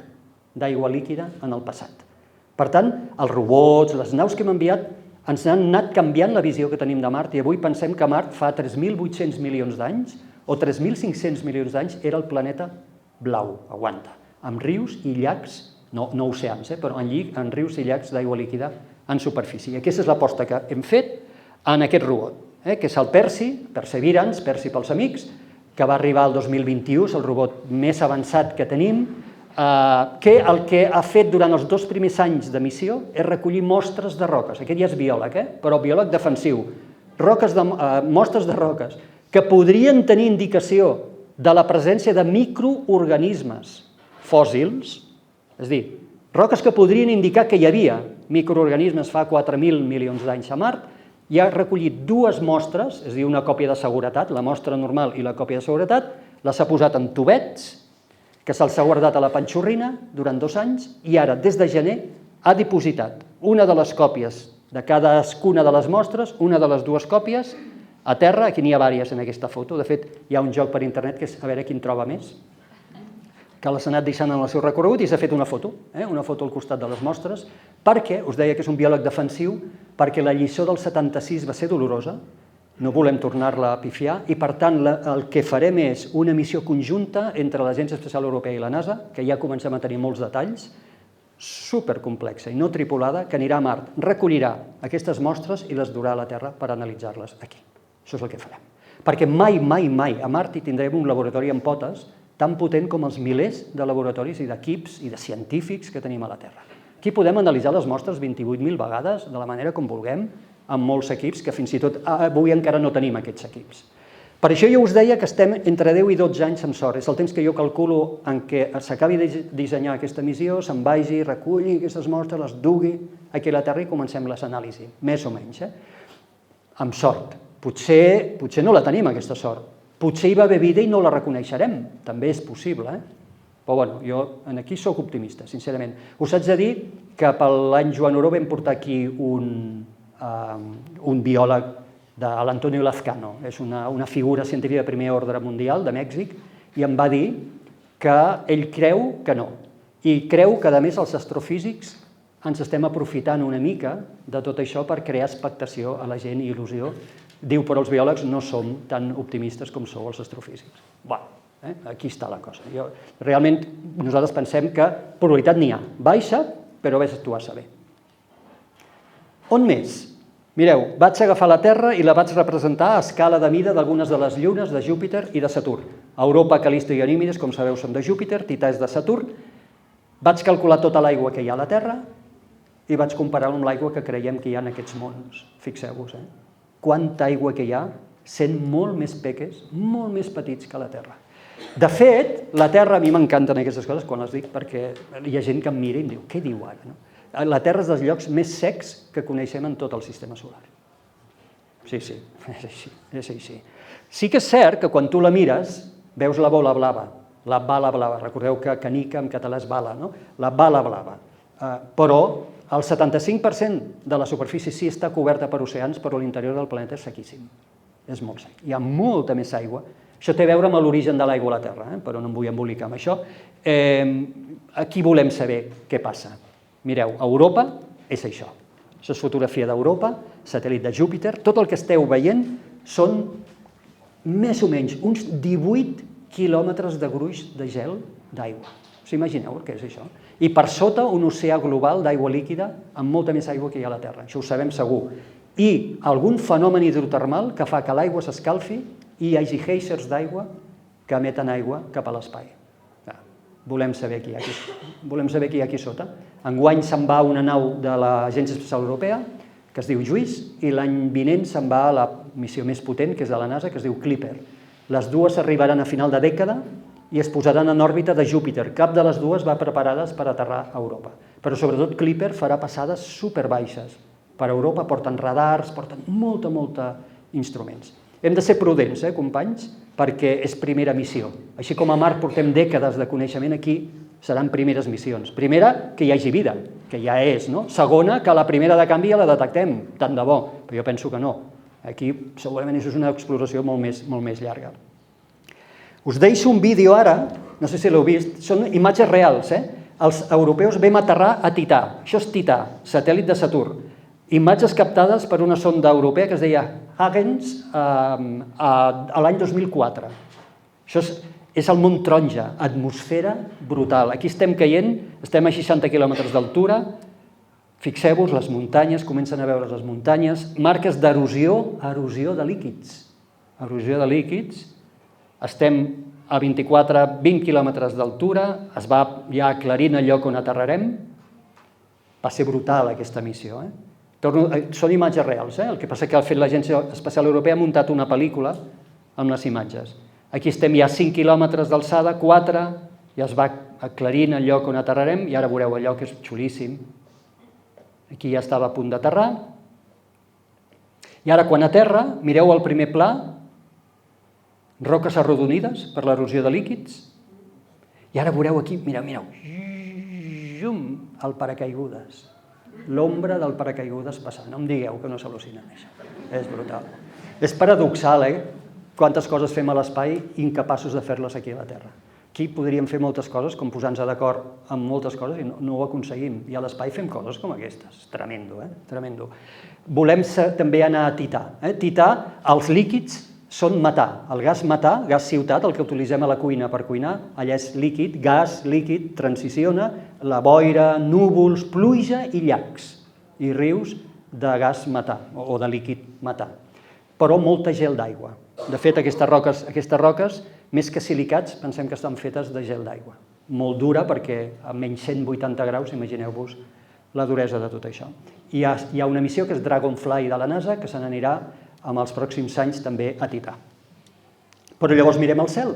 d'aigua líquida en el passat. Per tant, els robots, les naus que hem enviat, ens han anat canviant la visió que tenim de Mart, i avui pensem que Mart fa 3.800 milions d'anys o 3.500 milions d'anys era el planeta blau, aguanta, amb rius i llacs, no oceans, però en rius i llacs d'aigua líquida en superfície. I aquesta és l'aposta que hem fet en aquest robot, que és el Perseverance, Persi pels amics, que va arribar al 2021, és el robot més avançat que tenim, que el que ha fet durant els 2 primers anys de missió és recollir mostres de roques. Aquest ja és biòleg, però biòleg defensiu. Mostres de roques que podrien tenir indicació de la presència de microorganismes fòssils, és a dir, roques que podrien indicar que hi havia microorganismes fa 4.000 milions d'anys a Mart, i ha recollit 2 mostres, és a dir, una còpia de seguretat, la mostra normal i la còpia de seguretat, les ha posat en tubets, que se'ls ha guardat a la panxorrina durant 2 anys, i ara, des de gener, ha dipositat una de les còpies de cadascuna de les mostres, una de les 2 còpies, a terra. Aquí n'hi ha diverses en aquesta foto. De fet, hi ha un joc per internet que és a veure qui en troba més, que les ha anat deixant en el seu recorregut, i s'ha fet una foto al costat de les mostres, perquè, us deia que és un biòleg defensiu, perquè la lliçó del 76 va ser dolorosa, no volem tornar-la a pifiar, i per tant el que farem és una missió conjunta entre l'Agència Espacial Europea i la NASA, que ja comencem a tenir molts detalls, supercomplexa i no tripulada, que anirà a Mart, recollirà aquestes mostres i les durà a la Terra per analitzar-les aquí. Això és el que farem. Perquè mai a Mart hi tindrem un laboratori amb potes tan potent com els milers de laboratoris i d'equips i de científics que tenim a la Terra. Aquí podem analitzar les mostres 28.000 vegades, de la manera com vulguem, amb molts equips, que fins i tot avui encara no tenim aquests equips. Per això jo us deia que estem entre 10 i 12 anys amb sort. És el temps que jo calculo en què s'acabi de dissenyar aquesta missió, se'n vagi, reculli aquestes mostres, les dugui aquí a la Terra i comencem les anàlisis, més o menys. Amb sort. Potser no la tenim, aquesta sort. Potser hi va haver vida i no la reconeixerem. També és possible, Però bueno, jo aquí soc optimista, sincerament. Us haig de dir que per l'any Joan Oró vam portar aquí un biòleg de l'Antonio Lazcano, és una figura científica de primer ordre mundial de Mèxic, i em va dir que ell creu que no, i creu que a més els astrofísics ens estem aprofitant una mica de tot això per crear expectació a la gent i il·lusió. Diu, però els biòlegs no som tan optimistes com sou els astrofísics. Bueno, aquí està la cosa. Realment nosaltres pensem que probabilitat n'hi ha, baixa, però vés tu a saber. On més? Mireu, vaig agafar la Terra i la vaig representar a escala de mida d'algunes de les llunes de Júpiter i de Saturn. Europa, Cal·listo i Ganímedes, com sabeu, són de Júpiter, Tità és de Saturn. Vaig calcular tota l'aigua que hi ha a la Terra i vaig comparar-ho amb l'aigua que creiem que hi ha en aquests mons. Fixeu-vos, quanta aigua que hi ha, sent molt més peques, molt més petits que la Terra. De fet, la Terra, a mi m'encanten aquestes coses quan les dic, perquè hi ha gent que em mira i em diu, què diu ara? La Terra és dels llocs més secs que coneixem en tot el sistema solar. Sí, és així. Sí que és cert que quan tu la mires, veus la bola blava, la bala blava. Recordeu que canica en català és bala, no? La bala blava. Però el 75% de la superfície sí està coberta per oceans, però l'interior del planeta és sequíssim. És molt sec. Hi ha molta més aigua. Això té a veure amb l'origen de l'aigua a la Terra, però no em vull embolicar amb això. Aquí volem saber què passa. Mireu, Europa és això. Això és fotografia d'Europa, satèl·lit de Júpiter. Tot el que esteu veient són més o menys uns 18 quilòmetres de gruix de gel d'aigua. Us imagineu el que és això? I per sota un oceà global d'aigua líquida amb molta més aigua que hi ha a la Terra. Això ho sabem segur. I algun fenomen hidrotermal que fa que l'aigua s'escalfi i hi hagi géisers d'aigua que emeten aigua cap a l'espai. Volem saber qui hi ha aquí sota. Enguany se'n va una nau de l'Agència Espacial Europea, que es diu JUICE, i l'any vinent se'n va a la missió més potent, que és de la NASA, que es diu CLIPPER. Les dues arribaran a final de dècada i es posaran en òrbita de Júpiter. Cap de les dues va preparades per aterrar a Europa. Però sobretot CLIPPER farà passades superbaixes. Per Europa porten radars, porten molta instruments. Hem de ser prudents, companys, perquè és primera missió. Així com a Mart portem dècades de coneixement, aquí seran primeres missions. Primera, que hi hagi vida, que ja és, no? Segona, que la primera de canvi ja la detectem, tant de bo, però jo penso que no. Aquí segurament això és una exploració molt més llarga. Us deixo un vídeo ara, no sé si l'heu vist, són imatges reals, Els europeus vam aterrar a Tità, això és Tità, satèl·lit de Saturn. Imatges captades per una sonda europea que es deia Huygens a l'any 2004. Això és el món taronja, atmosfera brutal. Aquí estem caient, estem a 60 quilòmetres d'altura, fixeu-vos, les muntanyes, comencen a veure les muntanyes, marques d'erosió, erosió de líquids. Erosió de líquids, estem a 20 quilòmetres d'altura, es va ja aclarint el lloc on aterrarem. Va ser brutal aquesta missió. Són imatges reals, el que passa que ha fet l'Agència Espacial Europea ha muntat una pel·lícula amb les imatges. Aquí estem ja a 5 quilòmetres d'alçada, 4, ja es va aclarint el lloc on aterrarem i ara veureu el lloc, és xulíssim. Aquí ja estava a punt d'aterrar. I ara quan aterra, mireu el primer pla, roques arrodonides per l'erosió de líquids. I ara veureu aquí, mireu, el paracaigudes. L'ombra del paracaigudes passant. No em digueu que no s'al·lucinen, això. És brutal. És paradoxal, quantes coses fem a l'espai incapaços de fer-les aquí a la Terra. Aquí podríem fer moltes coses, com posar-nos d'acord amb moltes coses, i no ho aconseguim. I a l'espai fem coses com aquestes. Tremendo, tremendo. Volem també anar a Tità. Tità, els líquids són metà. El gas metà, gas ciutat, el que utilitzem a la cuina per cuinar, allà és líquid, gas líquid, transiciona, la boira, núvols, pluja i llacs i rius de gas metà o de líquid metà. Però molta gel d'aigua. De fet, aquestes roques, més que silicats, pensem que estan fetes de gel d'aigua. Molt dura perquè a menys 180 graus, imagineu-vos la duresa de tot això. Hi ha una missió que és Dragonfly de la NASA, que se n'anirà amb els pròxims anys també a Tità. Però llavors mirem al cel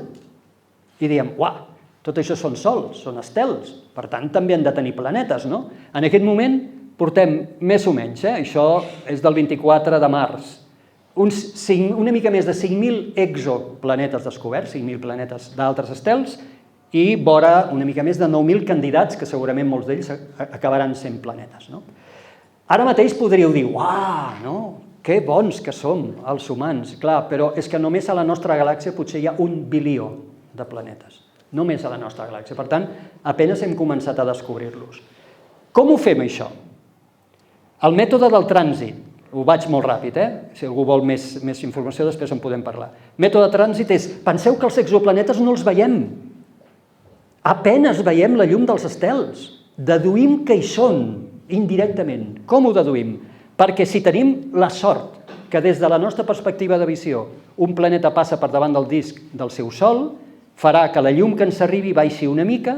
i diem, uah, tot això són sols, són estels, per tant també han de tenir planetes, no? En aquest moment portem més o menys, això és del 24 de març, una mica més de 5.000 exoplanetes descoberts, 5.000 planetes d'altres estels, i vora una mica més de 9.000 candidats, que segurament molts d'ells acabaran sent planetes. Ara mateix podríeu dir, uah, no? Que bons que som, els humans, clar, però és que només a la nostra galàxia potser hi ha 1 bilió de planetes. Només a la nostra galàxia. Per tant, apenas hem començat a descobrir-los. Com ho fem, això? El mètode del trànsit, ho vaig molt ràpid, si algú vol més informació, després en podem parlar. Mètode de trànsit és, penseu que els exoplanetes no els veiem. Apenas veiem la llum dels estels. Deduïm que hi són, indirectament. Com ho deduïm? Perquè si tenim la sort que des de la nostra perspectiva de visió un planeta passa per davant del disc del seu Sol, farà que la llum que ens arribi baixi una mica,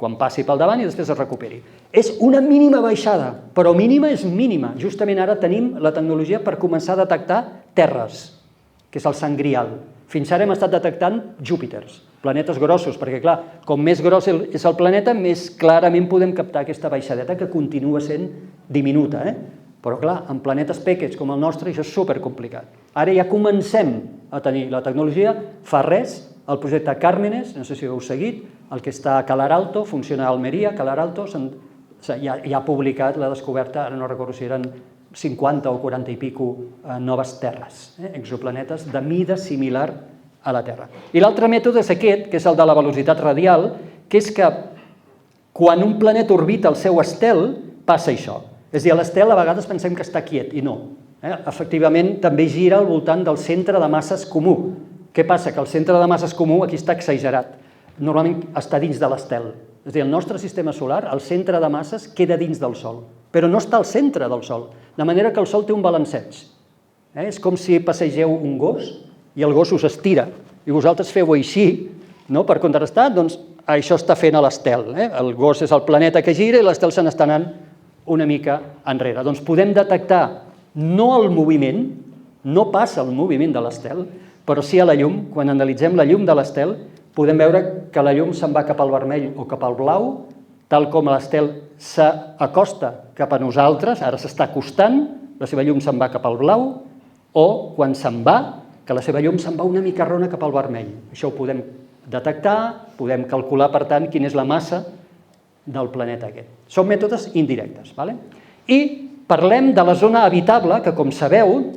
quan passi pel davant i després es recuperi. És una mínima baixada, però mínima és mínima. Justament ara tenim la tecnologia per començar a detectar terres, que és el Sant Grial. Fins ara hem estat detectant Júpiters, planetes grossos, perquè clar, com més gros és el planeta, més clarament podem captar aquesta baixadeta que continua sent diminuta, Però clar, en planetes pequeños com el nostre això és supercomplicat. Ara ja comencem a tenir la tecnologia, fa res, el projecte Càrmenes, no sé si ho heu seguit, el que està a Calar Alto, funciona a Almeria, Calar Alto, ja ha publicat la descoberta, ara no recordo si eren 50 o 40 i pico noves terres, exoplanetes de mida similar a la Terra. I l'altre mètode és aquest, que és el de la velocitat radial, que és que quan un planeta orbita el seu estel, passa això. És a dir, l'estel a vegades pensem que està quiet, i no. Efectivament, també gira al voltant del centre de masses comú. Què passa? Que el centre de masses comú aquí està exagerat. Normalment està dins de l'estel. És a dir, el nostre sistema solar, el centre de masses, queda dins del Sol, però no està al centre del Sol, de manera que el Sol té un balanceig. És com si passegeu un gos i el gos us estira, i vosaltres feu així, per contrastar, doncs això està fent a l'estel. El gos és el planeta que gira i l'estel se n'està anant una mica enrere. Doncs podem detectar no el moviment, no passa el moviment de l'estel, però sí a la llum. Quan analitzem la llum de l'estel, podem veure que la llum se'n va cap al vermell o cap al blau, tal com l'estel s'acosta cap a nosaltres, ara s'està acostant, la seva llum se'n va cap al blau, o quan se'n va, que la seva llum se'n va una mica rona cap al vermell. Això ho podem detectar, podem calcular, per tant, quina és la massa del planeta aquest. Són mètodes indirectes. I parlem de la zona habitable, que com sabeu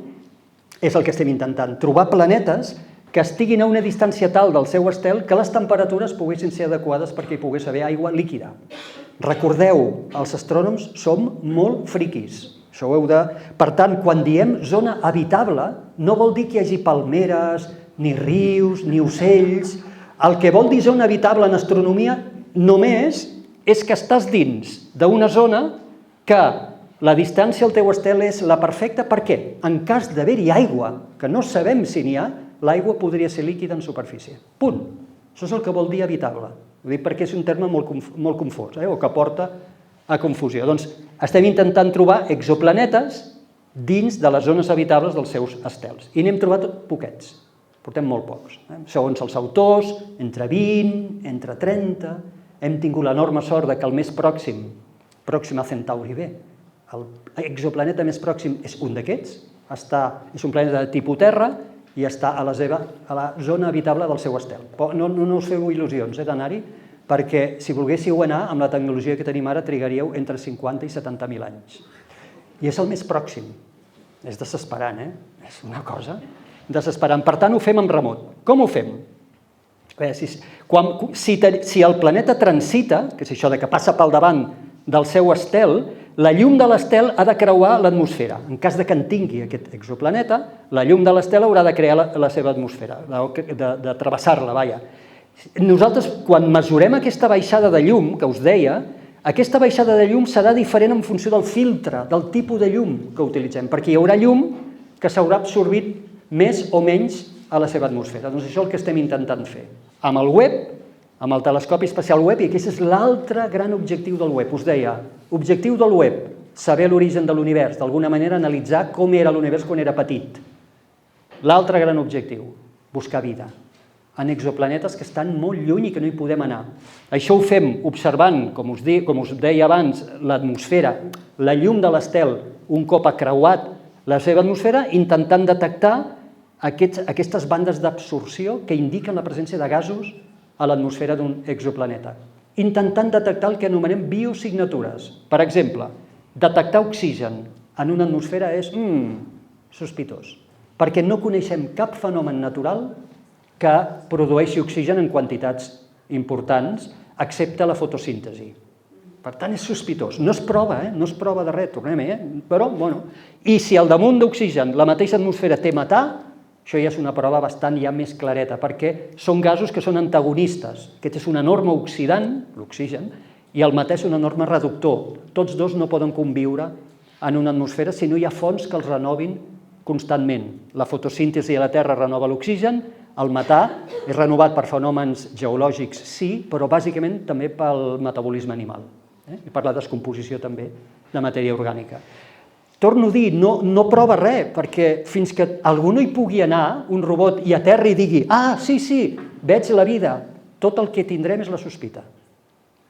és el que estem intentant, trobar planetes que estiguin a una distància tal del seu estel que les temperatures poguessin ser adequades perquè hi pogués haver aigua líquida. Recordeu, els astrònoms som molt friquis. Això ho heu de... Per tant, quan diem zona habitable, no vol dir que hi hagi palmeres, ni rius, ni ocells. El que vol dir zona habitable en astronomia només és que estàs dins d'una zona que la distància al teu estel és la perfecta. Per què? En cas d'haver-hi aigua, que no sabem si n'hi ha, l'aigua podria ser líquida en superfície. Punt. Això és el que vol dir habitable. Ho dic perquè és un terme molt confós, o que porta a confusió. Doncs estem intentant trobar exoplanetes dins de les zones habitables dels seus estels. I n'hem trobat poquets. Portem molt pocs. Segons els autors, entre 20, entre 30... Hem tingut l'enorme sort que el més pròxim a Centauri B, l'exoplaneta més pròxim és un d'aquests, és un planeta de tipus Terra i està a la zona habitable del seu estel. No us feu il·lusions d'anar-hi, perquè si volguéssiu anar, amb la tecnologia que tenim ara, trigaríeu entre 50 i 70.000 anys. I és el més pròxim. És desesperant, És una cosa desesperant. Per tant, ho fem en remot. Com ho fem? Si el planeta transita, que és això que passa pel davant del seu estel, la llum de l'estel ha de creuar l'atmosfera. En cas que en tingui aquest exoplaneta, la llum de l'estel haurà de crear la seva atmosfera, de travessar-la, vaja. Nosaltres, quan mesurem aquesta baixada de llum, que us deia, aquesta baixada de llum serà diferent en funció del filtre, del tipus de llum que utilitzem, perquè hi haurà llum que s'haurà absorbit més o menys a la seva atmosfera. Doncs això és el que estem intentant fer. Amb el web, amb el telescopi espacial web, i aquest és l'altre gran objectiu del web. Us deia, objectiu del web, saber l'origen de l'univers, d'alguna manera analitzar com era l'univers quan era petit. L'altre gran objectiu, buscar vida en exoplanetes que estan molt lluny i que no hi podem anar. Això ho fem observant, com us deia abans, l'atmosfera, la llum de l'estel, un cop ha creuat la seva atmosfera, intentant detectar aquestes bandes d'absorció que indiquen la presència de gasos a l'atmosfera d'un exoplaneta. Intentant detectar el que anomenem biosignatures. Per exemple, detectar oxigen en una atmosfera és sospitós, perquè no coneixem cap fenomen natural que produeixi oxigen en quantitats importants, excepte la fotosíntesi. Per tant, és sospitós. No es prova, no es prova de res, tornem-hi, però, bueno. I si al damunt d'oxigen la mateixa atmosfera té metà, això ja és una prova bastant ja més clareta, perquè són gasos que són antagonistes. Aquest és un enorme oxidant, l'oxigen, i el metà és un enorme reductor. Tots dos no poden conviure en una atmosfera si no hi ha fonts que els renovin constantment. La fotosíntesi a la Terra renova l'oxigen, el metà és renovat per fenòmens geològics, sí, però bàsicament també pel metabolisme animal i per la descomposició també de matèria orgànica. Torno a dir, no prova res, perquè fins que algú no hi pugui anar, un robot, i aterri i digui sí, veig la vida, tot el que tindrem és la sospita.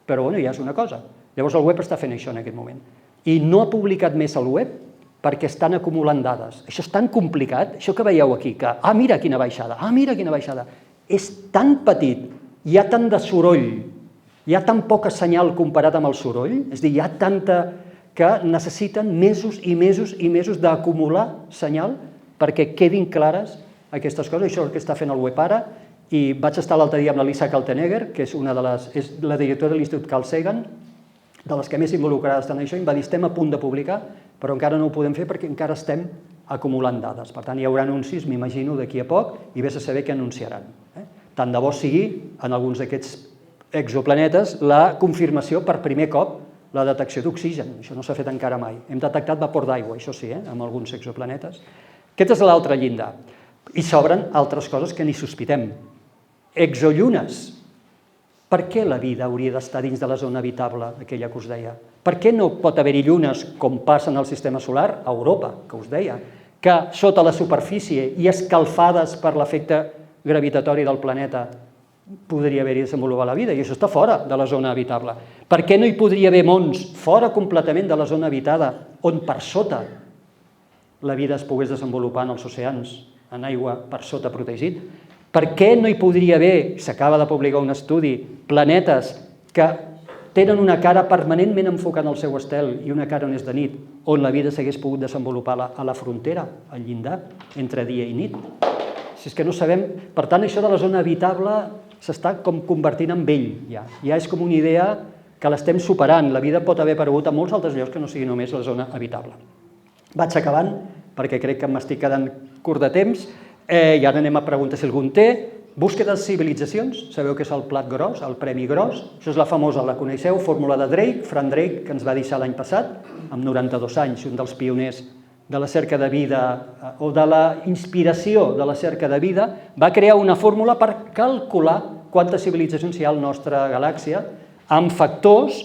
Però ja és una cosa. Llavors el web està fent això en aquest moment. I no ha publicat més el web perquè estan acumulant dades. Això és tan complicat, això que veieu aquí, que mira quina baixada, és tan petit, hi ha tant de soroll, hi ha tan poca senyal comparat amb el soroll, és a dir, hi ha tanta que necessiten mesos i mesos i mesos d'acumular senyal perquè quedin clares aquestes coses. Això és el que està fent el web ara, i vaig estar l'altre dia amb la Lisa Kaltenegger, que és la directora de l'Institut Carl Sagan, de les que més involucrades estan en això, i em va dir, estem a punt de publicar, però encara no ho podem fer perquè encara estem acumulant dades. Per tant, hi haurà anuncis, m'imagino, d'aquí a poc, i vés a saber què anunciaran. Tant de bo sigui, en alguns d'aquests exoplanetes, la confirmació per primer cop la detecció d'oxigen. Això no s'ha fet encara mai. Hem detectat vapor d'aigua, això sí, amb alguns exoplanetes. Aquest és l'altre llindar. I s'obren altres coses que ni sospitem. Exollunes. Per què la vida hauria d'estar dins de la zona habitable, aquella que us deia? Per què no pot haver-hi llunes, com passa en el sistema solar, a Europa, que us deia, que sota la superfície i escalfades per l'efecte gravitatori del planeta podria haver-hi desenvolupat la vida, i això està fora de la zona habitable. Per què no hi podria haver mons fora completament de la zona habitada, on per sota la vida es pogués desenvolupar en els oceans, en aigua per sota protegit? Per què no hi podria haver, s'acaba de publicar un estudi, planetes que tenen una cara permanentment enfocant al seu estel i una cara on és de nit, on la vida s'hagués pogut desenvolupar a la frontera, al llindar, entre dia i nit. Si és que no sabem... Per tant, això de la zona habitable s'està com convertint en vell, ja. Ja és com una idea que l'estem superant. La vida pot haver aparegut a molts altres llocs que no sigui només la zona habitable. Vaig acabant, perquè crec que m'estic quedant curt de temps, i ara anem a preguntar si algú en té. Búsqueda de civilitzacions, sabeu que és el plat gros, el premi gros, això és la famosa, la coneixeu, fórmula de Drake, Frank Drake, que ens va deixar l'any passat, amb 92 anys, un dels pioners de la cerca de vida, o de la inspiració de la cerca de vida, va crear una fórmula per calcular quantes civilitzacions hi ha a la nostra galàxia, amb factors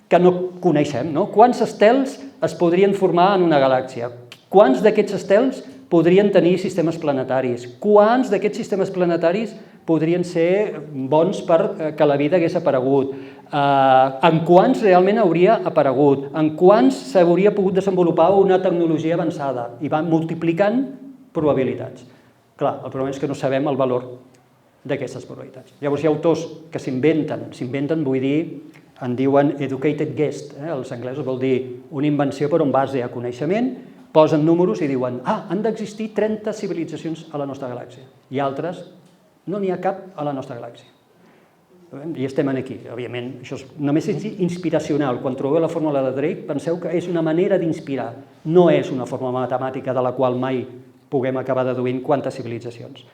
que no coneixem, no? Quants estels es podrien formar en una galàxia? Quants d'aquests estels podrien tenir sistemes planetaris? Quants d'aquests sistemes planetaris podrien ser bons per que la vida hagués aparegut? En quants realment hauria aparegut? En quants s'hauria pogut desenvolupar una tecnologia avançada? I van multiplicant probabilitats. Clar, el problema és que no sabem el valor d'aquestes probabilitats. Llavors hi ha autors que s'inventen, vull dir, en diuen educated guess, els anglesos vol dir una invenció però en base a coneixement, posen números i diuen han d'existir 30 civilitzacions a la nostra galàxia i altres no n'hi ha cap a la nostra galàxia. I estem aquí. Òbviament, això només és inspiracional. Quan trobeu la fórmula de Drake, penseu que és una manera d'inspirar. No és una fórmula matemàtica de la qual mai puguem acabar deduint quantes civilitzacions.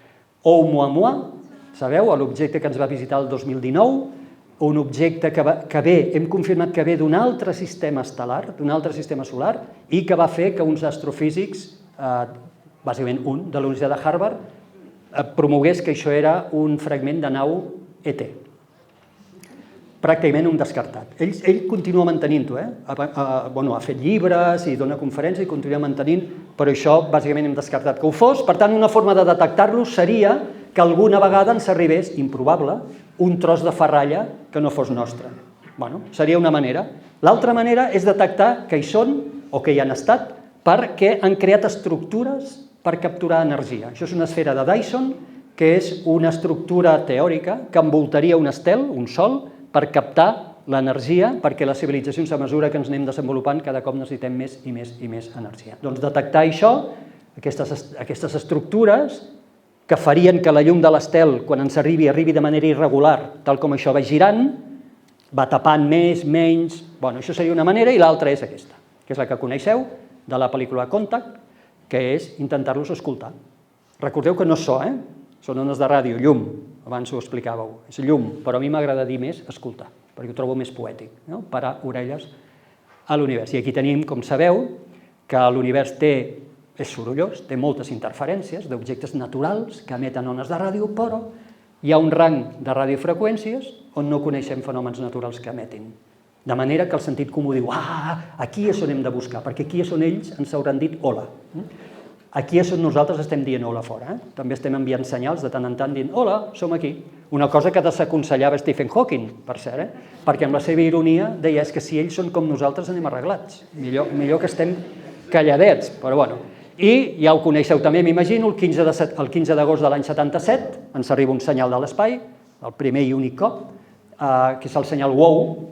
Oumuamua, sabeu, l'objecte que ens va visitar el 2019, un objecte que ve, hem confirmat que ve d'un altre sistema estel·lar, d'un altre sistema solar, i que va fer que uns astrofísics, bàsicament un, de la Universitat de Harvard, promogués que això era un fragment de nau ET. Pràcticament un descartat. Ell continua mantenint-ho, ha fet llibres i dona conferències i continua mantenint, però això bàsicament hem descartat que ho fos. Per tant, una forma de detectar-lo seria que alguna vegada ens arribés, improbable, un tros de ferralla que no fos nostre. Seria una manera. L'altra manera és detectar que hi són o que hi han estat perquè han creat estructures per capturar energia. Això és una esfera de Dyson, que és una estructura teòrica que envoltaria un estel, un sol, per captar l'energia, perquè les civilitzacions, a mesura que ens anem desenvolupant, cada cop necessitem més i més i més energia. Doncs detectar això, aquestes estructures, que farien que la llum de l'estel, quan ens arribi de manera irregular, tal com això va girant, va tapant més, menys... Això seria una manera, i l'altra és aquesta, que és la que coneixeu, de la pel·lícula Contact, que és intentar-los escoltar. Recordeu que no és so, són ones de ràdio, llum, abans ho explicàveu, és llum, però a mi m'agrada dir més escoltar, perquè ho trobo més poètic, parar orelles a l'univers. I aquí tenim, com sabeu, que l'univers és sorollós, té moltes interferències d'objectes naturals que emeten ones de ràdio, però hi ha un rang de radiofreqüències on no coneixem fenòmens naturals que emetin. De manera que el sentit comú diu, aquí és on hem de buscar, perquè aquí és on ells ens hauran dit hola. Aquí és on nosaltres estem dient hola fora. També estem enviant senyals de tant en tant dient hola, som aquí. Una cosa que desaconsellava Stephen Hawking, per cert, perquè amb la seva ironia deia que si ells són com nosaltres anem arreglats. Millor que estem calladets, però bueno. I ja ho coneixeu també, m'imagino, el 15 d'agost de l'any 77 ens arriba un senyal de l'espai, el primer i únic cop, que és el senyal WOW,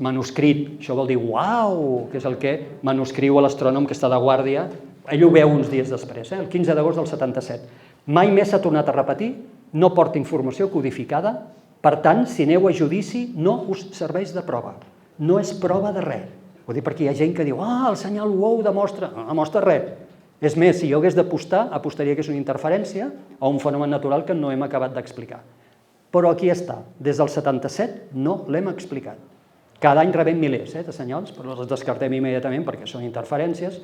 manuscrit, això vol dir uau, que és el que manuscriu l'astrònom que està de guàrdia, ell ho veu uns dies després, el 15 d'agost del 77. Mai més s'ha tornat a repetir, no porta informació codificada, per tant, si aneu a judici, no us serveix de prova, no és prova de res. Ho dic perquè hi ha gent que diu, el senyal WOW demostra... No demostra res. És més, si jo hagués d'apostar, apostaria que és una interferència o un fenomen natural que no hem acabat d'explicar. Però aquí està. Des del 77 no l'hem explicat. Cada any rebem milers de senyals, però els descartem immediatament perquè són interferències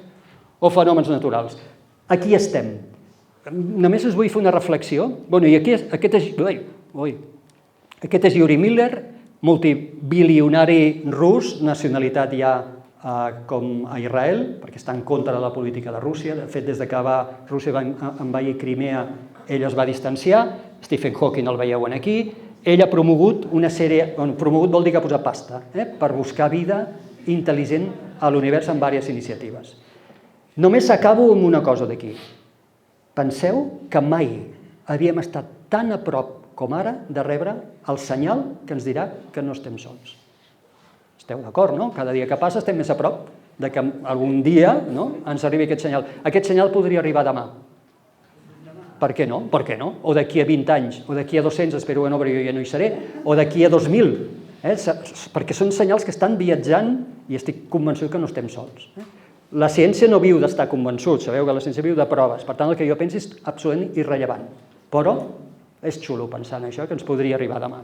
o fenòmens naturals. Aquí estem. Només us vull fer una reflexió. I aquest és Yuri Miller, multibilionari rus, nacionalitat ja com a Israel, perquè està en contra de la política de Rússia. De fet, des que Rússia va envair Crimea, ell es va distanciar. Stephen Hawking el veieu aquí. Ell ha promogut una sèrie... Promogut vol dir que ha posat pasta, per buscar vida intel·ligent a l'univers amb diverses iniciatives. Només acabo amb una cosa d'aquí. Penseu que mai havíem estat tan a prop com ara de rebre el senyal que ens dirà que no estem sols. Esteu d'acord, no? Cada dia que passa estem més a prop de que algun dia ens arribi aquest senyal. Aquest senyal podria arribar demà. Per què no? Per què no? O d'aquí a 20 anys, o d'aquí a 200, espero que no, perquè jo ja no hi seré, o d'aquí a 2000. Perquè són senyals que estan viatjant i estic convençut que no estem sols. La ciència no viu d'estar convençut, sabeu que la ciència viu de proves, per tant el que jo penso és absolutament irrellevant, però és xulo pensar en això, que ens podria arribar demà.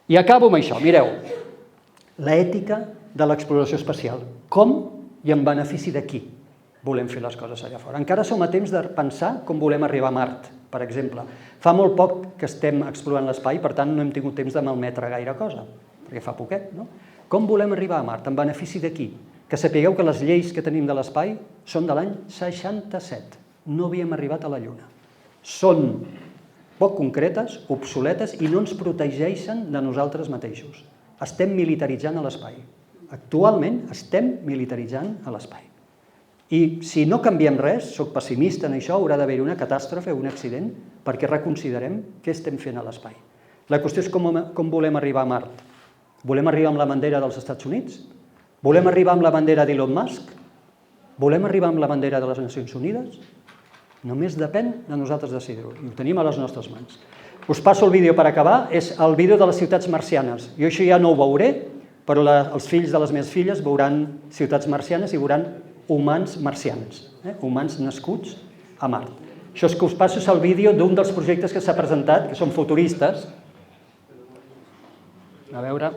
I acabo amb això, mireu, l'ètica de l'exploració espacial, com i en benefici de qui volem fer les coses allà fora. Encara som a temps de pensar com volem arribar a Mart, per exemple. Fa molt poc que estem explorant l'espai, per tant no hem tingut temps de malmetre gaire cosa, perquè fa poquet, no? Com volem arribar a Mart, en benefici de qui? Que sapigueu que les lleis que tenim de l'espai són de l'any 67. No havíem arribat a la Lluna. Són poc concretes, obsoletes i no ens protegeixen de nosaltres mateixos. Estem militaritzant a l'espai. Actualment estem militaritzant a l'espai. I si no canviem res, soc pessimista en això, haurà d'haver-hi una catàstrofe, un accident, perquè reconsiderem què estem fent a l'espai. La qüestió és com volem arribar a Mart. Volem arribar amb la bandera dels Estats Units? Volem arribar amb la bandera d'Elon Musk? Volem arribar amb la bandera de les Nacions Unides? Només depèn de nosaltres decidir-ho, i ho tenim a les nostres mans. Us passo el vídeo per acabar, és el vídeo de les ciutats marcianes. Jo això ja no ho veuré, però els fills de les meves filles veuran ciutats marcianes i veuran humans marcians, humans nascuts a Mart. Això que us passo és el vídeo d'un dels projectes que s'ha presentat, que són futuristes. A veure...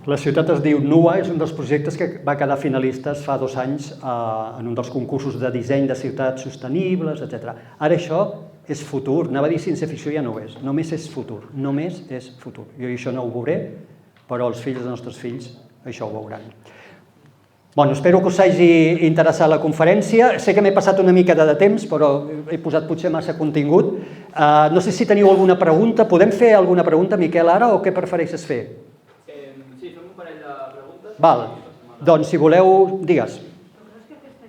La ciutat es diu NUA, és un dels projectes que va quedar finalistes fa 2 anys en un dels concursos de disseny de ciutats sostenibles, etc. Ara això és futur, anava a dir ciència-ficció, ja no ho és, només és futur, només és futur. Jo això no ho veuré, però els fills dels nostres fills això ho veuran. Bueno, espero que us hagi interessat la conferència. Sé que m'he passat una mica de temps, però he posat potser massa contingut. No sé si teniu alguna pregunta. Podem fer alguna pregunta, Miquel, ara, o què prefereixes fer? Sí, fem un parell de preguntes. Val, doncs si voleu, digues.